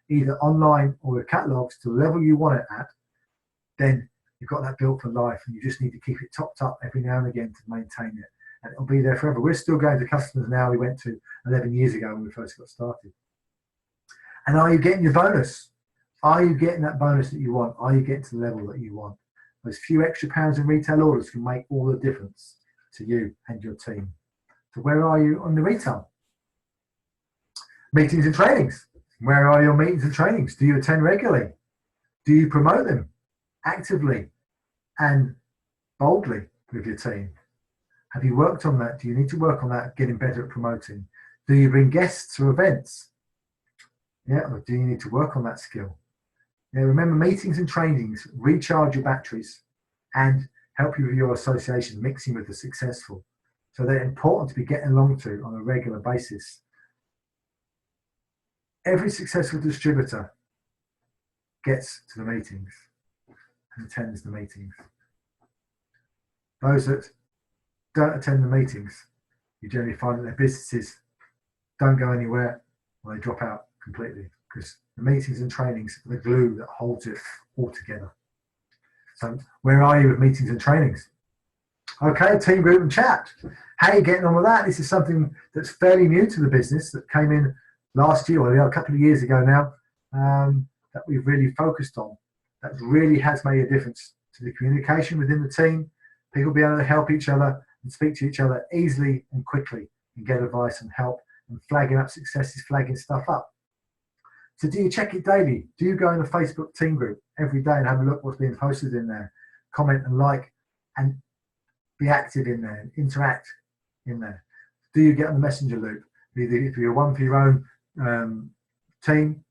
either online or with catalogs to the level you want it at, then you've got that built for life, and you just need to keep it topped up every now and again to maintain it. And it'll be there forever. We're still going to customers now we went to 11 years ago when we first got started. And are you getting your bonus? Are you getting that bonus that you want? Are you getting to the level that you want? Those few extra pounds in retail orders can make all the difference to you and your team. So where are you on the retail? Meetings and trainings. Where are your meetings and trainings? Do you attend regularly? Do you promote them actively and boldly with your team? Have you worked on that? Do you need to work on that, getting better at promoting? Do you bring guests to events? Yeah, or do you need to work on that skill? Yeah, remember, meetings and trainings recharge your batteries and help you with your association, mixing with the successful. So they're important to be getting along to on a regular basis. Every successful distributor gets to the meetings and attends the meetings. Those that don't attend the meetings, you generally find that their businesses don't go anywhere or they drop out completely because the meetings and trainings are the glue that holds it all together. So where are you with meetings and trainings? Okay, team group and chat. How are you getting on with that? This is something that's fairly new to the business that came in last year, or a couple of years ago now, that we've really focused on. That really has made a difference to the communication within the team. People be able to help each other and speak to each other easily and quickly and get advice and help and flagging up successes, flagging stuff up. So do you check it daily? Do you go in the Facebook team group every day and have a look what's being posted in there, comment and like, and be active in there and interact in there? Do you get on the messenger loop? Either if you're one for your own team,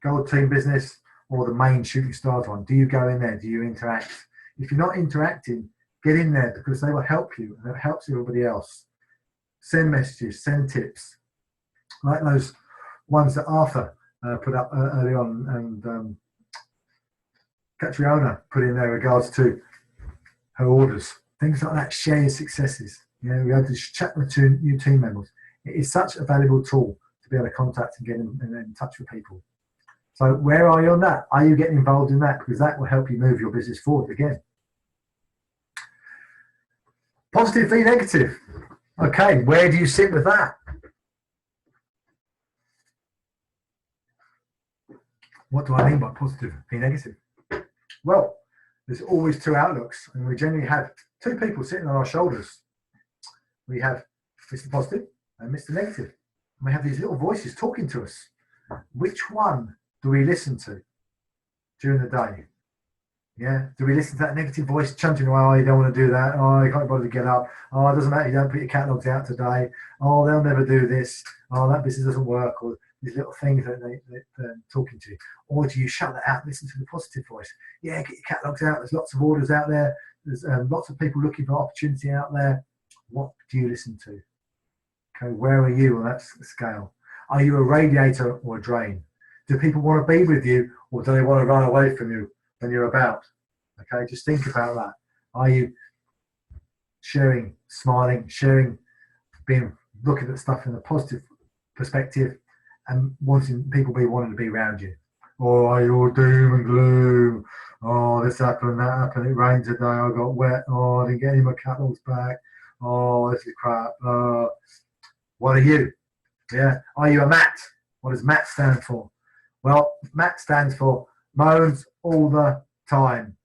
gold team business, or the main shooting stars one, do you go in there? Do you interact? If you're not interacting, get in there, because they will help you and it helps everybody else. Send messages, send tips, like those ones that Arthur put up early on, and Catriona put in there regards to her orders. Things like that, share your successes. You know, we have to chat with new team members. It is such a valuable tool to be able to contact and get in touch with people. So where are you on that? Are you getting involved in that? Because that will help you move your business forward again. Positive v negative. Okay, where do you sit with that? What do I mean by positive v negative? Well, there's always two outlooks, and we generally have two people sitting on our shoulders. We have Mr. Positive and Mr. Negative. And we have these little voices talking to us. Which one do we listen to during the day? Yeah, do we listen to that negative voice chanting, oh, you don't want to do that, oh, you can't bother to get up, oh, it doesn't matter, you don't put your catalogs out today, oh, they'll never do this, oh, that business doesn't work, or these little things that they're talking to you? Or do you shut that out and listen to the positive voice? Yeah, get your catalogs out, there's lots of orders out there, there's lots of people looking for opportunity out there. What do you listen to? Okay, where are you on that scale? Are you a radiator or a drain? Do people want to be with you, or do they want to run away from you when you're about? Okay, just think about that. Are you sharing, smiling, sharing, looking at stuff in a positive perspective and wanting to be around you? Or are you all doom and gloom? Oh, this happened, that happened, it rained today, I got wet, oh, I didn't get any of my catalogs back, oh, this is crap. What are you? Yeah, are you a MAT? What does MAT stand for? Well, MAT stands for moans all the time.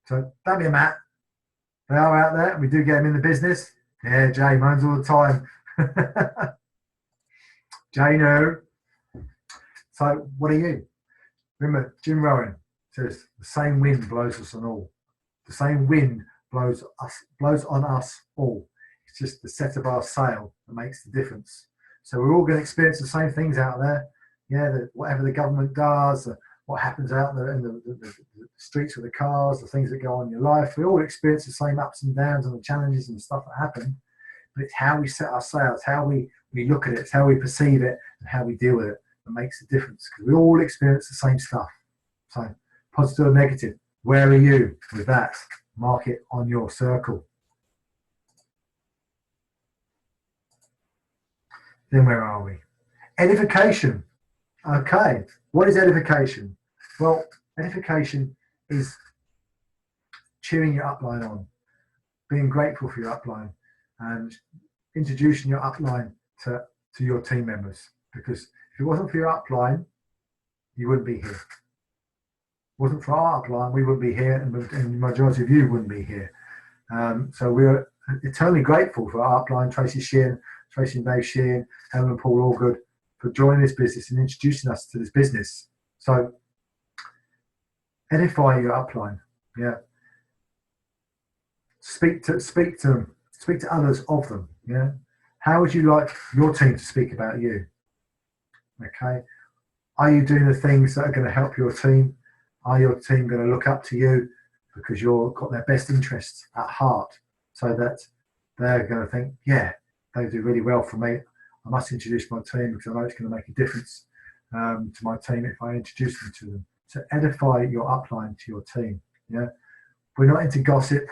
So don't be a MAT. They are out there. We do get them in the business. Yeah, Jay moans all the time. Jay, no. So what are you? Remember, Jim Rohn says the same wind blows us on all. The same wind blows on us all. It's just the set of our sail that makes the difference. So we're all going to experience the same things out there. Yeah, whatever the government does, what happens out there in the streets with the cars, the things that go on in your life. We all experience the same ups and downs and the challenges and stuff that happen. But it's how we set our sails, how we look at it, it's how we perceive it, and how we deal with it that makes a difference. Because we all experience the same stuff. So positive or negative, where are you with that? Mark it on your circle. Then where are we? Edification. Okay, what is edification? Well, edification is cheering your upline on, being grateful for your upline, and introducing your upline to your team members. Because if it wasn't for your upline, you wouldn't be here. If it wasn't for our upline, we wouldn't be here, and the majority of you wouldn't be here. So we're eternally grateful for our upline, Tracy and Dave Sheehan, Helen and Paul Allgood, for joining this business and introducing us to this business. So edify your upline. Yeah. Speak to them. Speak to others of them. Yeah. How would you like your team to speak about you? Okay. Are you doing the things that are going to help your team? Are your team going to look up to you because you've got their best interests at heart, so that they're going to think, yeah, they do really well for me. I must introduce my team because I know it's going to make a difference to my team if I introduce them to them. So edify your upline to your team. Yeah, we're not into gossip.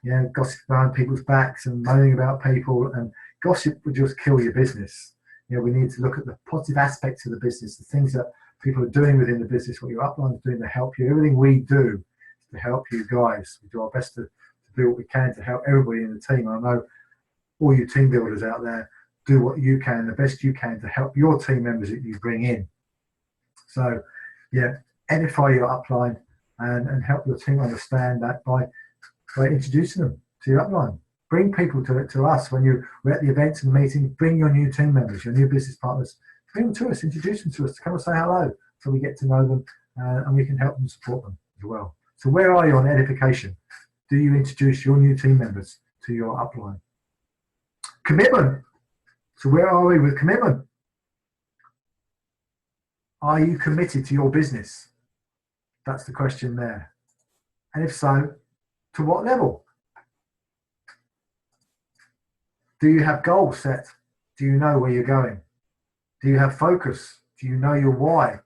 Yeah, gossip behind people's backs and moaning about people, and gossip would just kill your business. Yeah, we need to look at the positive aspects of the business, the things that people are doing within the business, what your upline is doing to help you. Everything we do is to help you guys. We do our best to do what we can to help everybody in the team. I know all you team builders out there, do what you can, the best you can to help your team members that you bring in. So, yeah, edify your upline and help your team understand that by introducing them to your upline. Bring people to us when we're at the events and meetings. Bring your new team members, your new business partners. Bring them to us, introduce them to us, come and say hello so we get to know them and we can help them support them as well. So where are you on edification? Do you introduce your new team members to your upline? Commitment. So where are we with commitment? Are you committed to your business? That's the question there. And if so, to what level? Do you have goals set? Do you know where you're going? Do you have focus? Do you know your why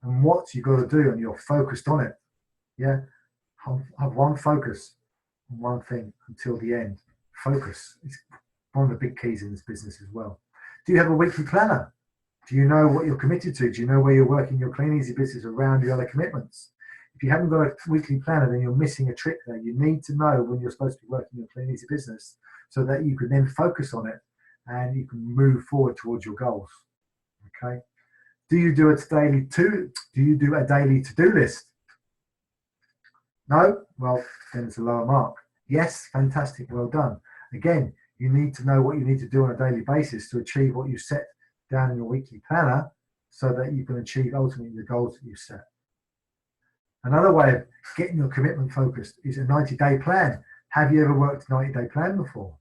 and what you've got to do and you're focused on it? Yeah, have one focus on one thing until the end. Focus is one of the big keys in this business as well. Do you have a weekly planner? Do you know what you're committed to? Do you know where you're working your Clean Easy business around your other commitments? If you haven't got a weekly planner, then you're missing a trick there. You need to know when you're supposed to be working your Clean Easy business so that you can then focus on it and you can move forward towards your goals. Okay. Do you do a daily to-do list? No? Well, then it's a lower mark. Yes, fantastic, well done. Again, you need to know what you need to do on a daily basis to achieve what you set down in your weekly planner so that you can achieve ultimately the goals that you set. Another way of getting your commitment focused is a 90-day plan. Have you ever worked a 90-day plan before?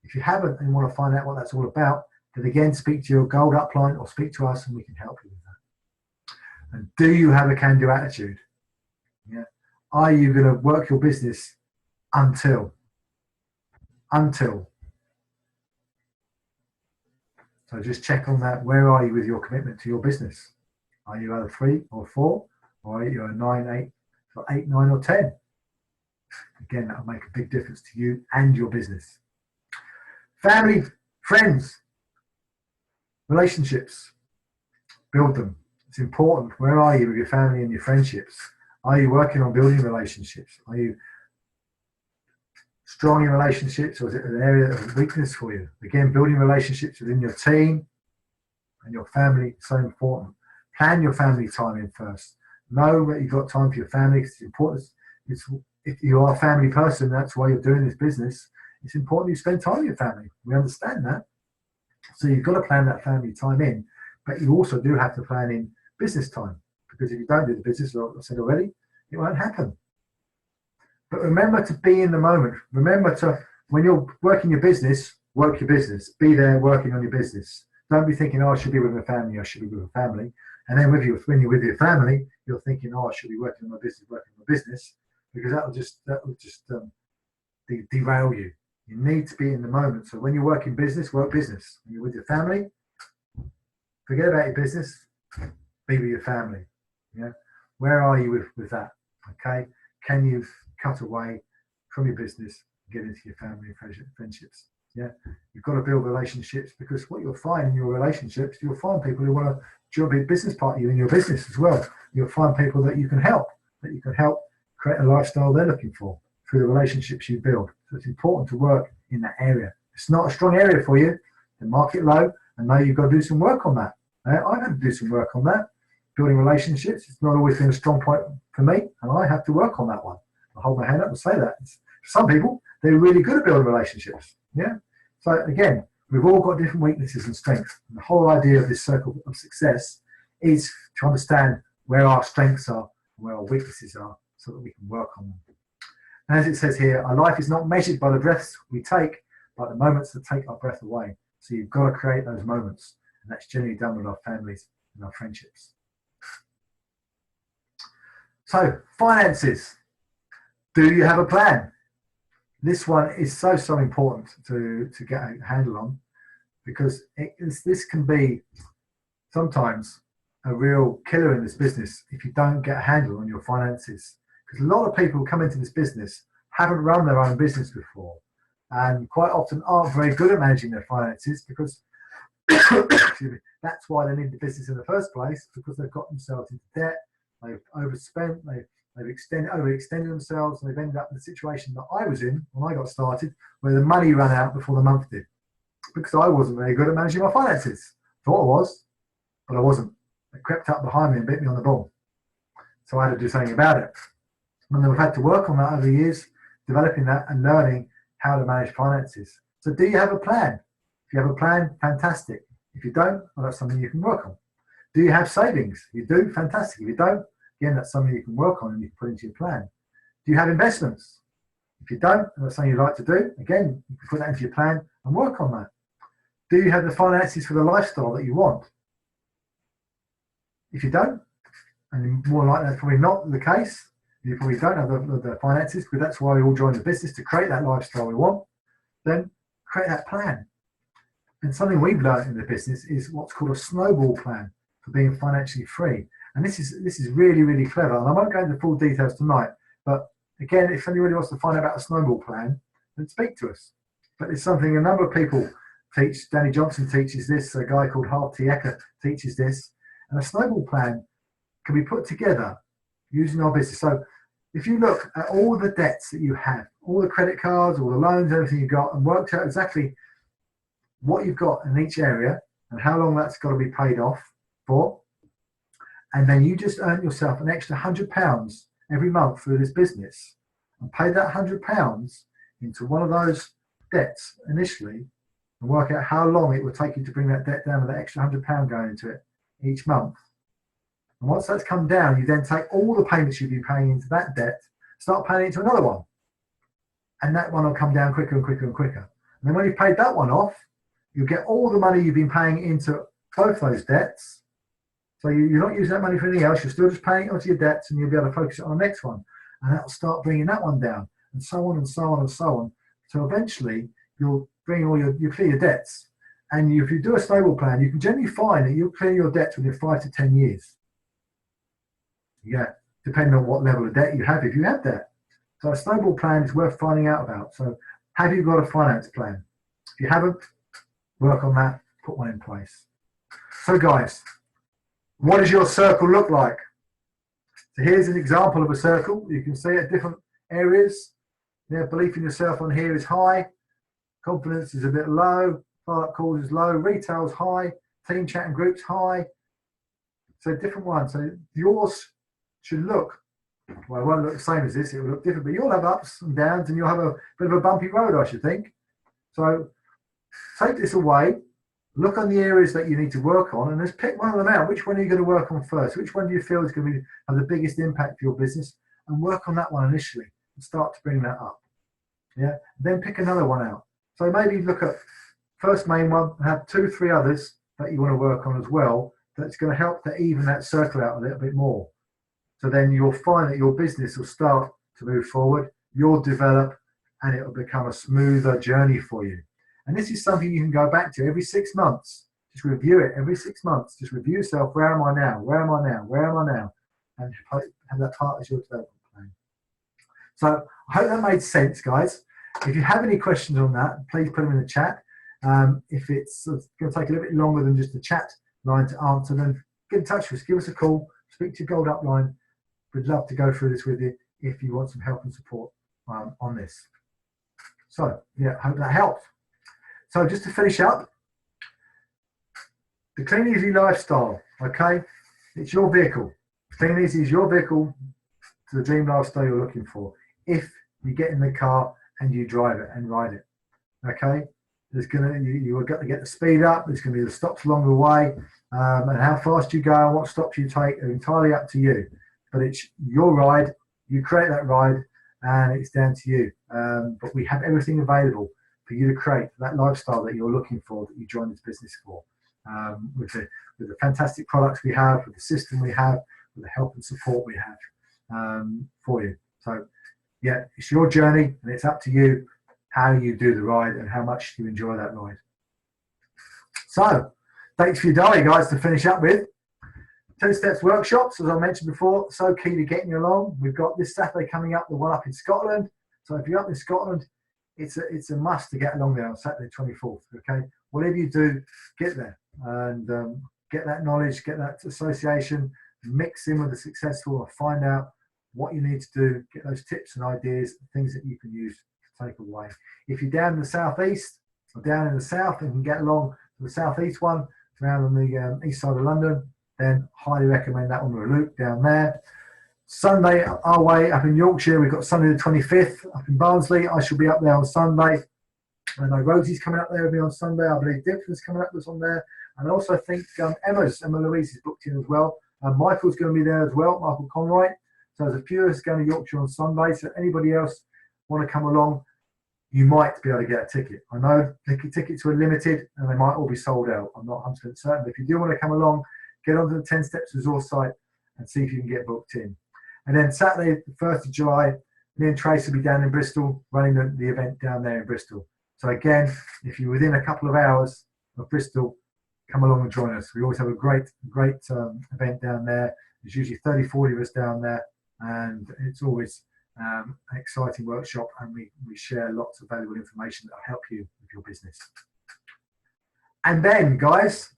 If you haven't and you want to find out what that's all about, then again, speak to your gold upline or speak to us and we can help you with that. And do you have a can-do attitude? Yeah. Are you going to work your business until? So just check on that. Where are you with your commitment to your business? Are you at a 3 or 4? Or are you a 9, 8, or 8, 9, or 10? Again, that will make a big difference to you and your business. Family, friends, relationships, build them. It's important. Where are you with your family and your friendships? Are you working on building relationships? Are you strong in relationships, or is it an area of weakness for you? Again, building relationships within your team and your family is so important. Plan your family time in first. Know that you've got time for your family. It's important. If you are a family person, that's why you're doing this business. It's important you spend time with your family. We understand that. So you've got to plan that family time in, but you also do have to plan in business time, because if you don't do the business, like I said already, it won't happen. But remember to be in the moment. Remember to, when you're working your business, work your business. Be there working on your business. Don't be thinking, oh, I should be with my family, I should be with my family. And then when you're with your family, you're thinking, oh, I should be working on my business, because that will just derail you. You need to be in the moment. So when you work in business, work business. When you're with your family, forget about your business, be with your family. Yeah. Where are you with that? Okay. Can you cut away from your business and get into your family and friendships? Yeah. You've got to build relationships, because what you'll find in your relationships, you'll find people who want to join a business partner in your business as well. You'll find people that you can help create a lifestyle they're looking for through the relationships you build. So it's important to work in that area. It's not a strong area for you, then mark it low, and now you've got to do some work on that. I have to do some work on that. Building relationships, it's not always been a strong point for me, and I have to work on that one. I hold my hand up and say that. Some people, they're really good at building relationships. Yeah. So again, we've all got different weaknesses and strengths. And the whole idea of this circle of success is to understand where our strengths are and where our weaknesses are, so that we can work on them. And as it says here, our life is not measured by the breaths we take, but the moments that take our breath away. So you've got to create those moments. And that's generally done with our families and our friendships. So, finances. Do you have a plan? This one is so important to get a handle on, because this can be sometimes a real killer in this business if you don't get a handle on your finances. Because a lot of people who come into this business haven't run their own business before, and quite often aren't very good at managing their finances, because Excuse me. That's why they need the business in the first place, because they've got themselves into debt, they've overspent, they've overextended themselves, and they've ended up in the situation that I was in when I got started, where the money ran out before the month did, because I wasn't very good at managing my finances. Thought I was, but I wasn't. It crept up behind me and bit me on the bum. So I had to do something about it. And then we've had to work on that over the years, developing that and learning how to manage finances. So do you have a plan? If you have a plan, fantastic. If you don't, well, that's something you can work on. Do you have savings? If you do, fantastic. If you don't, again, that's something you can work on and you can put into your plan. Do you have investments? If you don't, and that's something you'd like to do, again, you can put that into your plan and work on that. Do you have the finances for the lifestyle that you want? If you don't, and more likely that's probably not the case, you probably don't have the finances, because that's why we all joined the business, to create that lifestyle we want, then create that plan. And something we've learned in the business is what's called a snowball plan for being financially free. And this is really, really clever. And I won't go into full details tonight, but again, if anybody wants to find out about a snowball plan, then speak to us. But it's something a number of people teach. Danny Johnson teaches this, a guy called Harv T. Eker teaches this. And a snowball plan can be put together using our business. So if you look at all the debts that you have, all the credit cards, all the loans, everything you've got, and worked out exactly what you've got in each area and how long that's got to be paid off for, and then you just earn yourself an extra £100 every month through this business, and pay that £100 into one of those debts initially, and work out how long it would take you to bring that debt down with that extra £100 going into it each month. And once that's come down, you then take all the payments you've been paying into that debt, start paying into another one, and that one will come down quicker and quicker and quicker. And then when you've paid that one off, you'll get all the money you've been paying into both those debts. So you're not using that money for anything else. You're still just paying it onto your debts, and you'll be able to focus it on the next one. And that'll start bringing that one down, and so on and so on and so on. So eventually, you'll bring you clear your debts. And if you do a snowball plan, you can generally find that you'll clear your debts within 5 to 10 years. Yeah, depending on what level of debt you have, if you have debt. So a snowball plan is worth finding out about. So have you got a finance plan? If you haven't, work on that, put one in place. So guys, what does your circle look like? So here's an example of a circle. You can see at different areas. Yeah, belief in yourself on here is high. Confidence is a bit low. Follow-up calls is low. Retail's high. Team chat and groups high. So different ones. So yours should look, well, it won't look the same as this. It will look different, but you'll have ups and downs, and you'll have a bit of a bumpy road, I should think. So take this away. Look on the areas that you need to work on, and just pick one of them out. Which one are you going to work on first? Which one do you feel is going to have the biggest impact for your business? And work on that one initially and start to bring that up. Yeah. Then pick another one out. So maybe look at first main one and have 2, 3 others that you want to work on as well. That's going to help to even that circle out a little bit more. So then you'll find that your business will start to move forward. You'll develop, and it will become a smoother journey for you. And this is something you can go back to every 6 months. Just review it every 6 months. Just review yourself. Where am I now? Where am I now? Where am I now? And have that part as your development plan. So I hope that made sense, guys. If you have any questions on that, please put them in the chat. If it's going to take a little bit longer than just the chat line to answer, then get in touch with us. Give us a call. Speak to your Gold Upline. We'd love to go through this with you if you want some help and support on this. So, yeah, hope that helped. So just to finish up, the Clean Easy lifestyle, okay? It's your vehicle. Clean Easy is your vehicle to the dream lifestyle you're looking for. If you get in the car and you drive it and ride it, okay? There's you've got to get the speed up. There's going to be the stops along the way, and how fast you go and what stops you take are entirely up to you. But it's your ride. You create that ride, and it's down to you. But we have everything available for you to create that lifestyle that you're looking for, that you join this business for, with the fantastic products we have, with the system we have, with the help and support we have for you. So, yeah, it's your journey, and it's up to you how you do the ride and how much you enjoy that ride. So, thanks for your diary, guys, to finish up with. 10 Steps workshops, as I mentioned before, so key to getting you along. We've got this Saturday coming up, the one up in Scotland. So if you're up in Scotland, it's a must to get along there on Saturday 24th. Okay, whatever you do, get there and get that knowledge, get that association, mix in with the successful, and find out what you need to do. Get those tips and ideas, things that you can use to take away. If you're down in the southeast or down in the south and can get along to the southeast one, around on the east side of London, then highly recommend that one with a loop down there. Sunday, our way up in Yorkshire, we've got Sunday the 25th up in Barnsley. I shall be up there on Sunday. I know Rosie's coming up there with me on Sunday. I believe Dipton's coming up with us on there. And I also think Emma Louise is booked in as well. Michael's going to be there as well, Michael Conroy. So there's a few of us going to Yorkshire on Sunday. So anybody else want to come along, you might be able to get a ticket. I know tickets were limited and they might all be sold out. I'm not 100% certain. But if you do want to come along, get onto the 10 Steps Resource site and see if you can get booked in. And then Saturday, the 1st of July, me and Trace will be down in Bristol, running the event down there in Bristol. So again, if you're within a couple of hours of Bristol, come along and join us. We always have a great event down there. There's usually 30, 40 of us down there, and it's always an exciting workshop, and we share lots of valuable information that will help you with your business. And then, guys,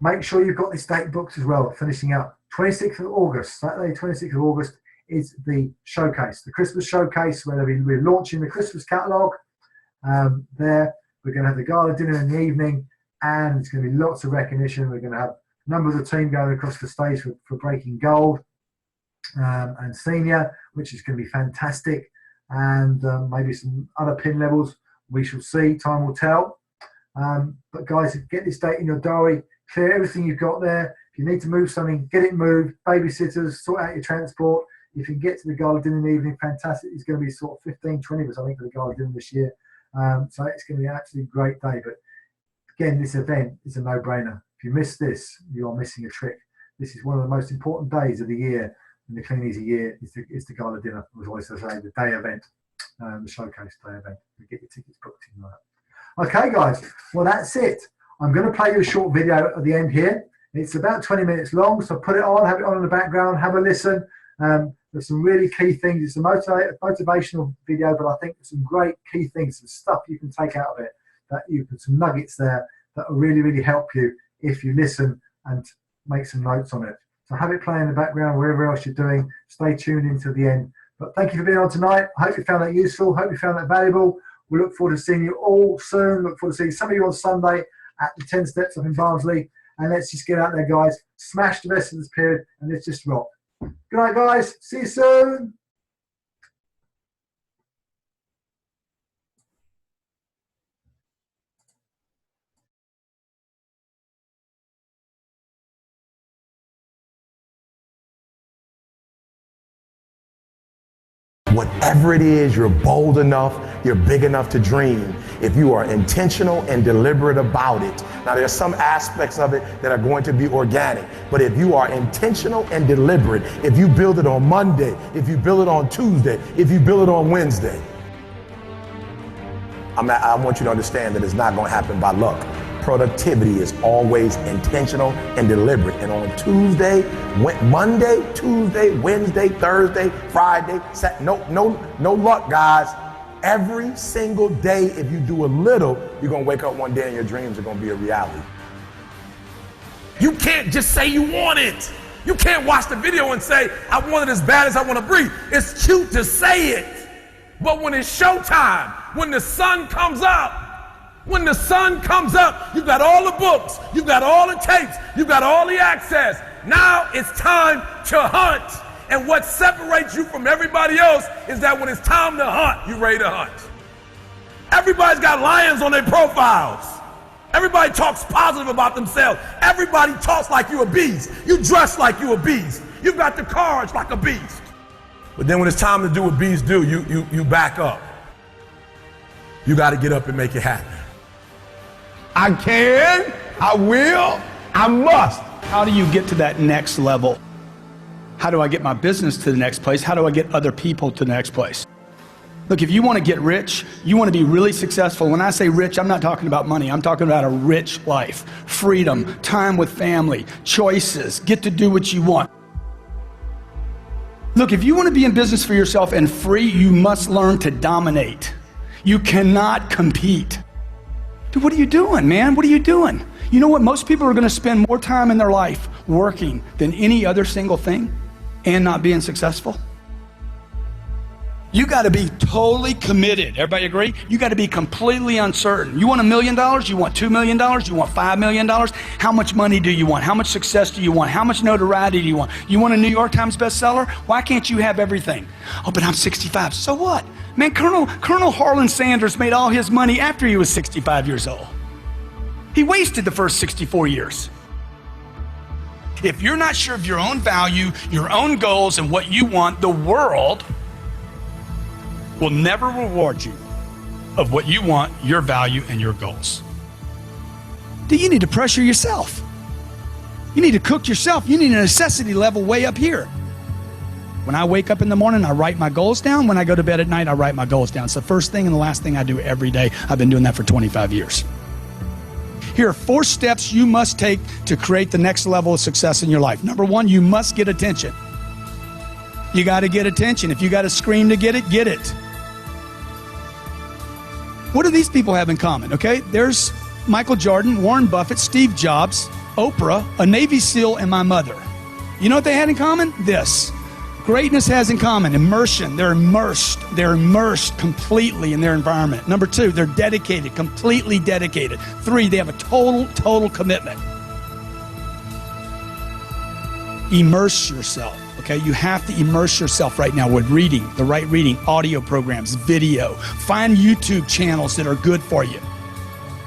make sure you've got this date booked as well, finishing up. 26th of August, Saturday 26th of August, is the showcase, the Christmas showcase, where we're launching the Christmas catalogue. There, we're going to have the gala dinner in the evening, and it's going to be lots of recognition. We're going to have a number of the team going across the stage for Breaking Gold and Senior, which is going to be fantastic, and maybe some other pin levels. We shall see. Time will tell. But guys, get this date in your diary. Clear everything you've got there. If you need to move something, get it moved. Babysitters, sort out your transport. If you can get to the gala dinner in the evening, fantastic. It's going to be sort of 15, 20 of us, I think, for the gala dinner this year. So it's going to be an absolutely great day. But again, this event is a no-brainer. If you miss this, you are missing a trick. This is one of the most important days of the year in the Clean Easy year. Is the gala dinner, as always I say, the day event, the showcase day event. You get your tickets booked in that. Okay, guys. Well, that's it. I'm going to play you a short video at the end here. It's about 20 minutes long, so put it on, have it on in the background, have a listen. There's some really key things. It's a motivational video, but I think there's some great key things, some stuff you can take out of it, some nuggets there that will really, really help you if you listen and make some notes on it. So have it play in the background, wherever else you're doing. Stay tuned into the end. But thank you for being on tonight. I hope you found that useful. Hope you found that valuable. We look forward to seeing you all soon. Look forward to seeing some of you on Sunday at the 10 Steps up in Barnsley. And let's just get out there, guys. Smash the rest of this period, and let's just rock. Good night, guys. See you soon. Whatever it is, you're bold enough, you're big enough to dream if you are intentional and deliberate about it. Now, there's some aspects of it that are going to be organic, but if you are intentional and deliberate, if you build it on Monday, if you build it on Tuesday, if you build it on Wednesday, I want you to understand that it's not going to happen by luck. Productivity is always intentional and deliberate. And on Monday, Tuesday, Wednesday, Thursday, Friday, no luck, guys. Every single day, if you do a little, you're going to wake up one day and your dreams are going to be a reality. You can't just say you want it. You can't watch the video and say, I want it as bad as I want to breathe. It's cute to say it. But when it's showtime, when the sun comes up, you've got all the books, you've got all the tapes, you've got all the access. Now it's time to hunt. And what separates you from everybody else is that when it's time to hunt, you're ready to hunt. Everybody's got lions on their profiles. Everybody talks positive about themselves. Everybody talks like you're a beast. You dress like you're a beast. You've got the courage like a beast. But then when it's time to do what beasts do, you back up. You got to get up and make it happen. I can, I will, I must. How do you get to that next level? How do I get my business to the next place? How do I get other people to the next place? Look, if you want to get rich, you want to be really successful. When I say rich, I'm not talking about money. I'm talking about a rich life, freedom, time with family, choices, get to do what you want. Look, if you want to be in business for yourself and free, you must learn to dominate. You cannot compete. Dude, what are you doing, man? What are you doing? You know what? Most people are going to spend more time in their life working than any other single thing and not being successful. You got to be totally committed. Everybody agree? You got to be completely uncertain. You want $1 million? You want $2 million? You want $5 million? How much money do you want? How much success do you want? How much notoriety do you want? You want a New York Times bestseller? Why can't you have everything? Oh, but I'm 65. So what? Man, Colonel Harlan Sanders made all his money after he was 65 years old. He wasted the first 64 years. If you're not sure of your own value, your own goals, and what you want, the world will never reward you of what you want, your value, and your goals. You need to pressure yourself. You need to cook yourself. You need a necessity level way up here. When I wake up in the morning, I write my goals down. When I go to bed at night, I write my goals down. It's the first thing and the last thing I do every day. I've been doing that for 25 years. Here are 4 steps you must take to create the next level of success in your life. Number 1, you must get attention. You got to get attention. If you got to scream to get it, get it. What do these people have in common? Okay, there's Michael Jordan, Warren Buffett, Steve Jobs, Oprah, a Navy SEAL, and my mother. You know what they had in common? This. Greatness has in common immersion. They're immersed completely in their environment. Number 2, they're dedicated, completely dedicated. 3, they have a total commitment. Immerse yourself. Okay, you have to immerse yourself right now with reading, the right reading, audio programs, video. Find YouTube channels that are good for you.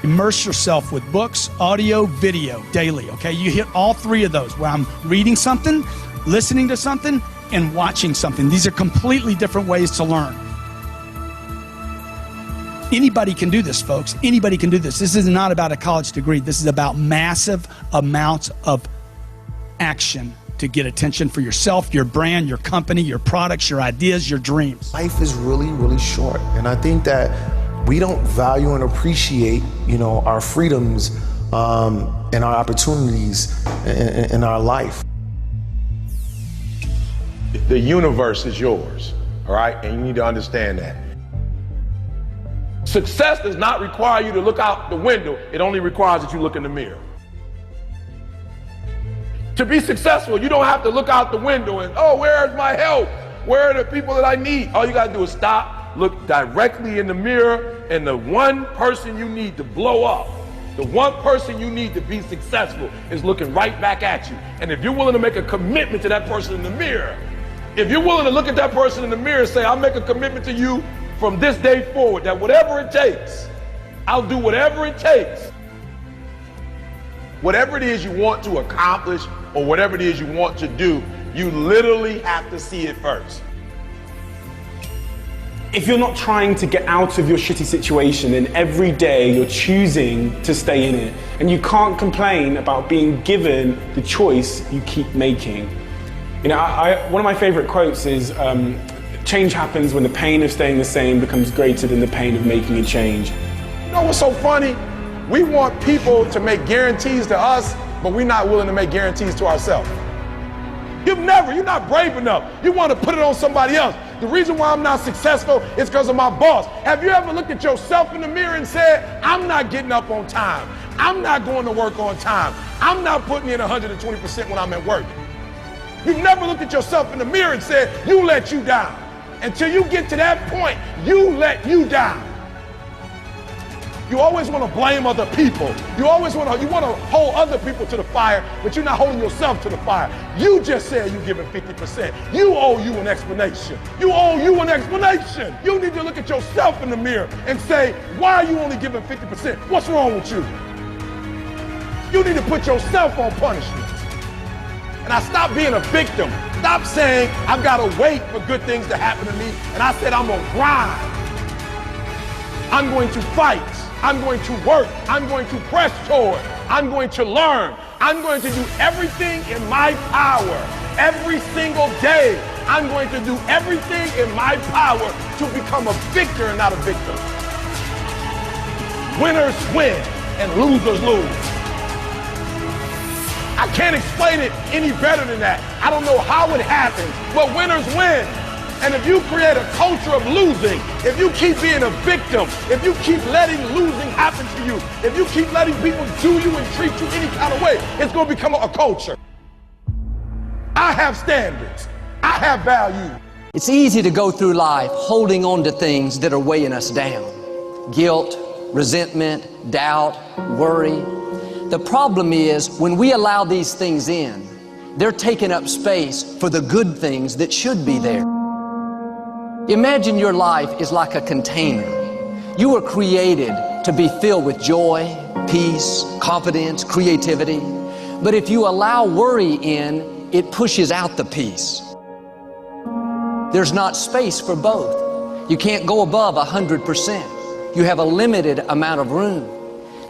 Immerse yourself with books, audio, video daily. Okay, you hit all 3 of those where I'm reading something, listening to something, and watching something. These are completely different ways to learn. Anybody can do this, folks. Anybody can do this. This is not about a college degree. This is about massive amounts of action to get attention for yourself, your brand, your company, your products, your ideas, your dreams. Life is really, really short. And I think that we don't value and appreciate, our freedoms and our opportunities in our life. The universe is yours, all right? And you need to understand that. Success does not require you to look out the window. It only requires that you look in the mirror. To be successful, you don't have to look out the window and, oh, where's my help? Where are the people that I need? All you gotta do is stop, look directly in the mirror, and the one person you need to blow up, the one person you need to be successful is looking right back at you. And if you're willing to make a commitment to that person in the mirror, if you're willing to look at that person in the mirror and say, I'll make a commitment to you from this day forward, that whatever it takes, I'll do whatever it takes. Whatever it is you want to accomplish or whatever it is you want to do, you literally have to see it first. If you're not trying to get out of your shitty situation, then every day you're choosing to stay in it. And you can't complain about being given the choice you keep making. One of my favorite quotes is, change happens when the pain of staying the same becomes greater than the pain of making a change. You know what's so funny? We want people to make guarantees to us, but we're not willing to make guarantees to ourselves. You're not brave enough. You want to put it on somebody else. The reason why I'm not successful is because of my boss. Have you ever looked at yourself in the mirror and said, I'm not getting up on time. I'm not going to work on time. I'm not putting in 120% when I'm at work. You've never looked at yourself in the mirror and said, you let you down. Until you get to that point, you let you down. You always want to blame other people. You want to hold other people to the fire, but you're not holding yourself to the fire. You just said you're giving 50%. You owe you an explanation. You need to look at yourself in the mirror and say, why are you only giving 50%? What's wrong with you? You need to put yourself on punishment. And I stopped being a victim. Stop saying, I've got to wait for good things to happen to me. And I said, I'm going to grind. I'm going to fight. I'm going to work. I'm going to press toward. I'm going to learn. I'm going to do everything in my power every single day. I'm going to do everything in my power to become a victor and not a victim. Winners win and losers lose. I can't explain it any better than that. I don't know how it happens, but winners win And if you create a culture of losing, if you keep being a victim, if you keep letting losing happen to you, if you keep letting people do you and treat you any kind of way, it's going to become a culture. I have standards. I have value. It's easy to go through life holding on to things that are weighing us down. Guilt, resentment, doubt, worry. The problem is when we allow these things in, they're taking up space for the good things that should be there. Imagine your life is like a container. You were created to be filled with joy, peace, confidence, creativity. But if you allow worry in, it pushes out the peace. There's not space for both. You can't go above 100%. You have a limited amount of room.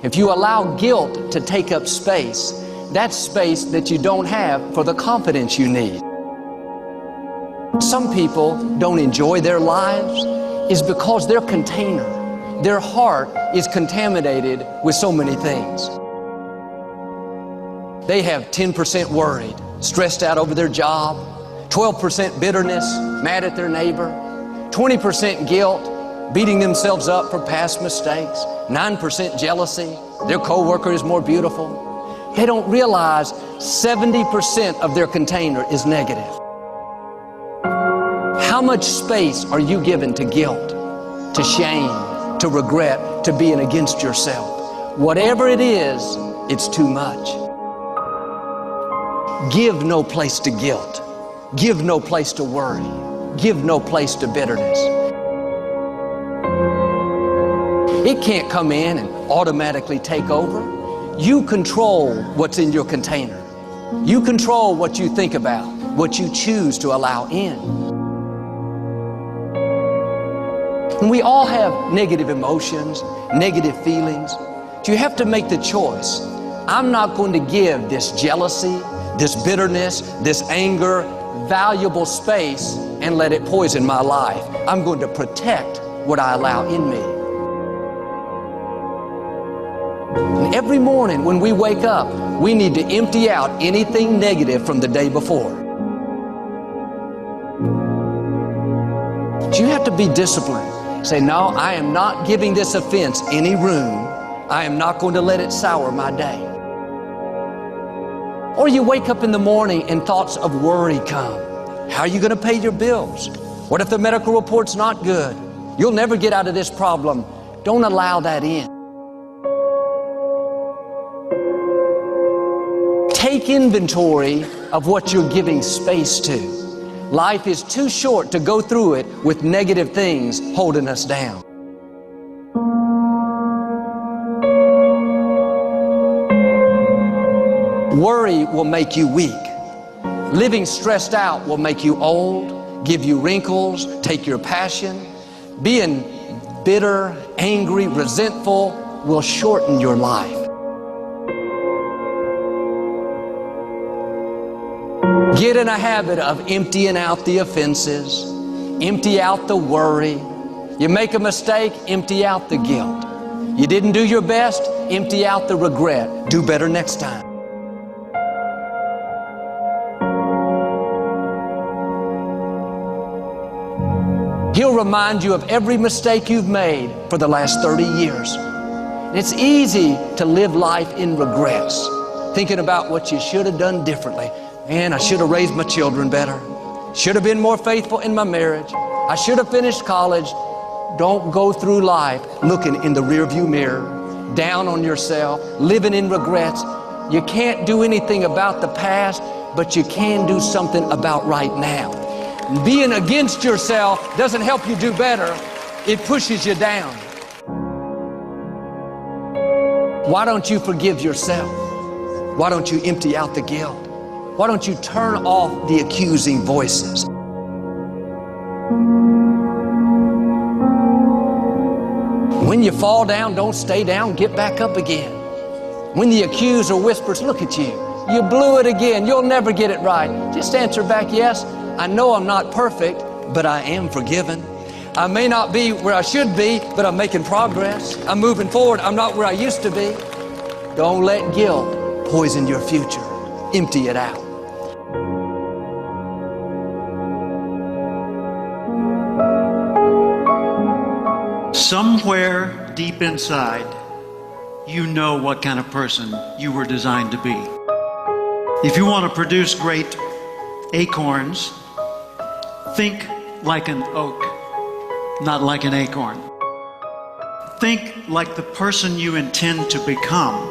If you allow guilt to take up space, that's space that you don't have for the confidence you need. Some people don't enjoy their lives is because their container, their heart is contaminated with so many things. They have 10% worried, stressed out over their job, 12% bitterness, mad at their neighbor, 20% guilt, beating themselves up for past mistakes, 9% jealousy, their coworker is more beautiful. They don't realize 70% of their container is negative. How much space are you given to guilt, to shame, to regret, to being against yourself? Whatever it is, it's too much. Give no place to guilt. Give no place to worry. Give no place to bitterness. It can't come in and automatically take over. You control what's in your container. You control what you think about, what you choose to allow in. And we all have negative emotions, negative feelings. You have to make the choice. I'm not going to give this jealousy, this bitterness, this anger, valuable space and let it poison my life. I'm going to protect what I allow in me. And every morning when we wake up, we need to empty out anything negative from the day before. But you have to be disciplined. Say, no, I am not giving this offense any room. I am not going to let it sour my day. Or you wake up in the morning and thoughts of worry come. How are you going to pay your bills? What if the medical report's not good? You'll never get out of this problem. Don't allow that in. Take inventory of what you're giving space to. Life is too short to go through it with negative things holding us down. Worry will make you weak. Living stressed out will make you old, give you wrinkles, take your passion. Being bitter, angry, resentful will shorten your life. Get in a habit of emptying out the offenses, empty out the worry. You make a mistake, empty out the guilt. You didn't do your best, empty out the regret. Do better next time. He'll remind you of every mistake you've made for the last 30 years. It's easy to live life in regrets, thinking about what you should have done differently. Man, I should have raised my children better. Should have been more faithful in my marriage. I should have finished college. Don't go through life looking in the rearview mirror, down on yourself, living in regrets. You can't do anything about the past, but you can do something about right now. Being against yourself doesn't help you do better. It pushes you down. Why don't you forgive yourself? Why don't you empty out the guilt? Why don't you turn off the accusing voices? When you fall down, don't stay down, get back up again. When the accuser whispers, look at you, you blew it again, you'll never get it right. Just answer back, yes, I know I'm not perfect, but I am forgiven. I may not be where I should be, but I'm making progress. I'm moving forward, I'm not where I used to be. Don't let guilt poison your future. Empty it out. Somewhere deep inside, you know what kind of person you were designed to be. If you want to produce great acorns, think like an oak, not like an acorn. Think like the person you intend to become.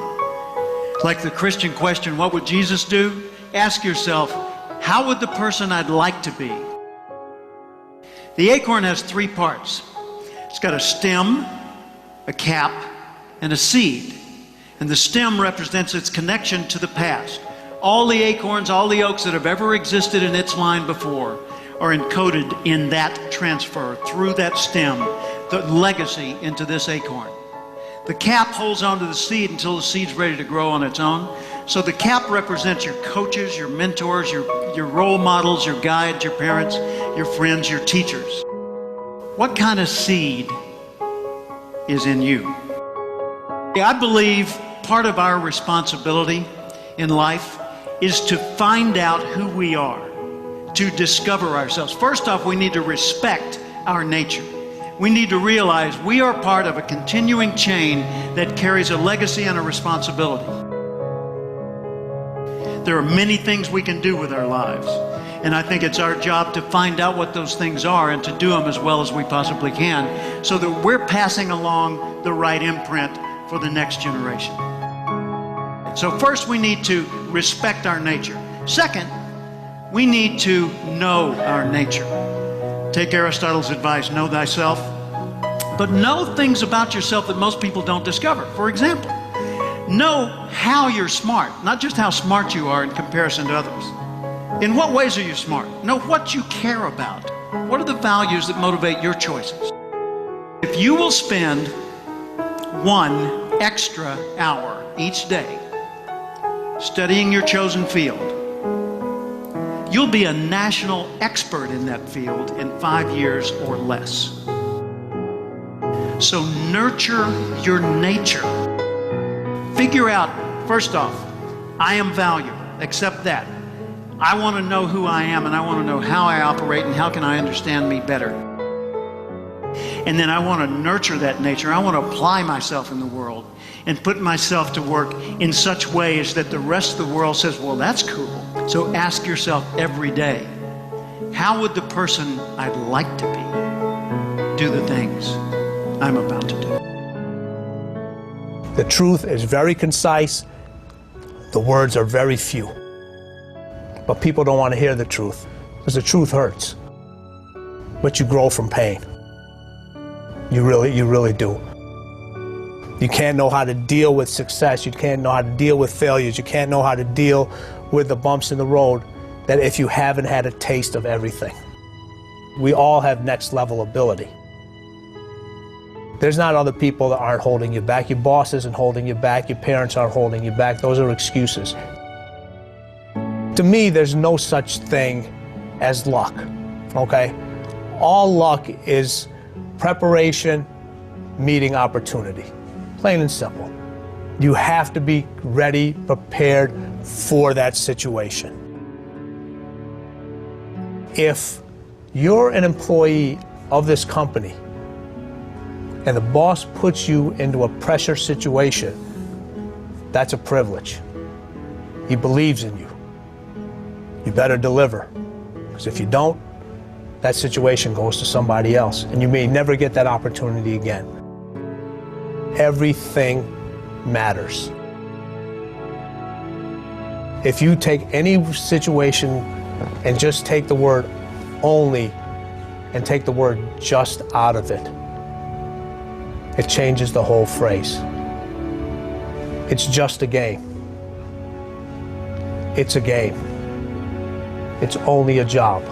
Like the Christian question, what would Jesus do? Ask yourself, how would the person I'd like to be? The acorn has three parts. It's got a stem, a cap, and a seed. And the stem represents its connection to the past. All the acorns, all the oaks that have ever existed in its line before are encoded in that transfer through that stem, the legacy into this acorn. The cap holds onto the seed until the seed's ready to grow on its own. So the cap represents your coaches, your mentors, your role models, your guides, your parents, your friends, your teachers. What kind of seed is in you? I believe part of our responsibility in life is to find out who we are, to discover ourselves. First off, we need to respect our nature. We need to realize we are part of a continuing chain that carries a legacy and a responsibility. There are many things we can do with our lives, and I think it's our job to find out what those things are and to do them as well as we possibly can so that we're passing along the right imprint for the next generation. So first, we need to respect our nature. Second, we need to know our nature. Take Aristotle's advice, know thyself, but know things about yourself that most people don't discover. For example, know how you're smart, not just how smart you are in comparison to others. In what ways are you smart? Know what you care about. What are the values that motivate your choices? If you will spend 1 extra hour each day studying your chosen field, you'll be a national expert in that field in 5 years or less. So nurture your nature. Figure out, first off, I am valuable. Accept that. I want to know who I am, and I want to know how I operate and how can I understand me better. And then I want to nurture that nature. I want to apply myself in the world and put myself to work in such ways that the rest of the world says, well, that's cool. So ask yourself every day, how would the person I'd like to be do the things I'm about to do? The truth is very concise. The words are very few. But people don't want to hear the truth because the truth hurts. But you grow from pain. You really do. You can't know how to deal with success. You can't know how to deal with failures. You can't know how to deal with the bumps in the road that if you haven't had a taste of everything. We all have next level ability. There's not other people that aren't holding you back. Your boss isn't holding you back. Your parents aren't holding you back. Those are excuses. To me, there's no such thing as luck, okay? All luck is preparation meeting opportunity, plain and simple. You have to be ready, prepared for that situation. If you're an employee of this company and the boss puts you into a pressure situation, that's a privilege. He believes in you. You better deliver, because if you don't, that situation goes to somebody else, and you may never get that opportunity again. Everything matters. If you take any situation and just take the word only and take the word just out of it, it changes the whole phrase. It's just a game. It's a game. It's only a job.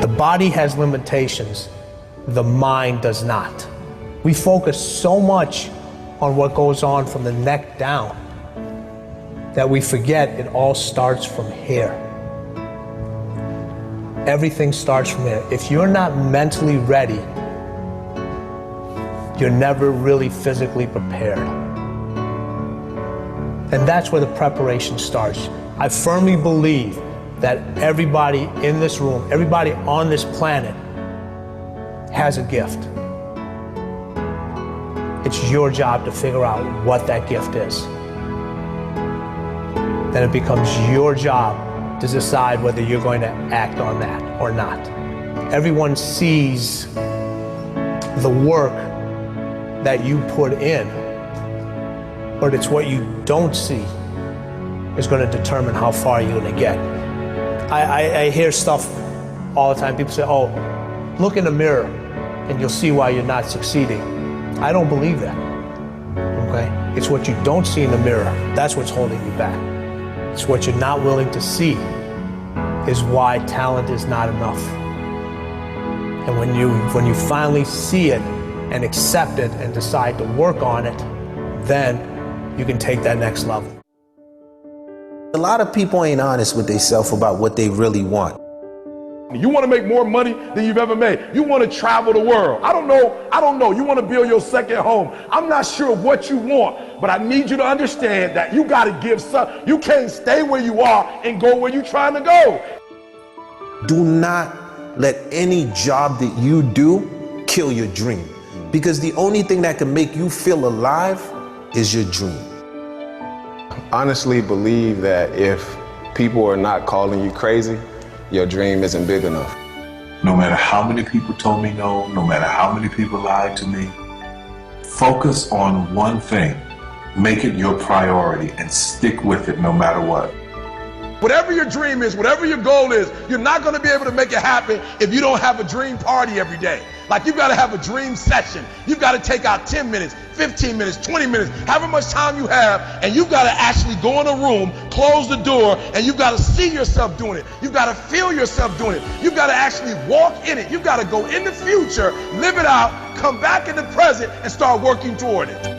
The body has limitations, the mind does not. We focus so much on what goes on from the neck down that we forget it all starts from here. Everything starts from here. If you're not mentally ready, you're never really physically prepared. And that's where the preparation starts. I firmly believe that everybody in this room, everybody on this planet has a gift. It's your job to figure out what that gift is. Then it becomes your job to decide whether you're going to act on that or not. Everyone sees the work that you put in, but it's what you don't see is going to determine how far you're going to get. I hear stuff all the time. People say, oh, look in the mirror and you'll see why you're not succeeding. I don't believe that, okay? It's what you don't see in the mirror. That's what's holding you back. It's what you're not willing to see is why talent is not enough. And when you finally see it and accept it and decide to work on it, then you can take that next level. A lot of people ain't honest with themselves about what they really want. You want to make more money than you've ever made. You want to travel the world. I don't know. You want to build your second home. I'm not sure what you want, but I need you to understand that you got to give some. You can't stay where you are and go where you're trying to go. Do not let any job that you do kill your dream, because the only thing that can make you feel alive is your dream. Honestly believe that if people are not calling you crazy, your dream isn't big enough. No matter how many people told me no, no matter how many people lied to me, focus on one thing. Make it your priority and stick with it no matter what. Whatever your dream is, whatever your goal is, you're not going to be able to make it happen if you don't have a dream party every day. Like, you've got to have a dream session. You've got to take out 10 minutes, 15 minutes, 20 minutes, however much time you have, and you've got to actually go in a room, close the door, and you've got to see yourself doing it. You've got to feel yourself doing it. You've got to actually walk in it. You've got to go in the future, live it out, come back in the present, and start working toward it.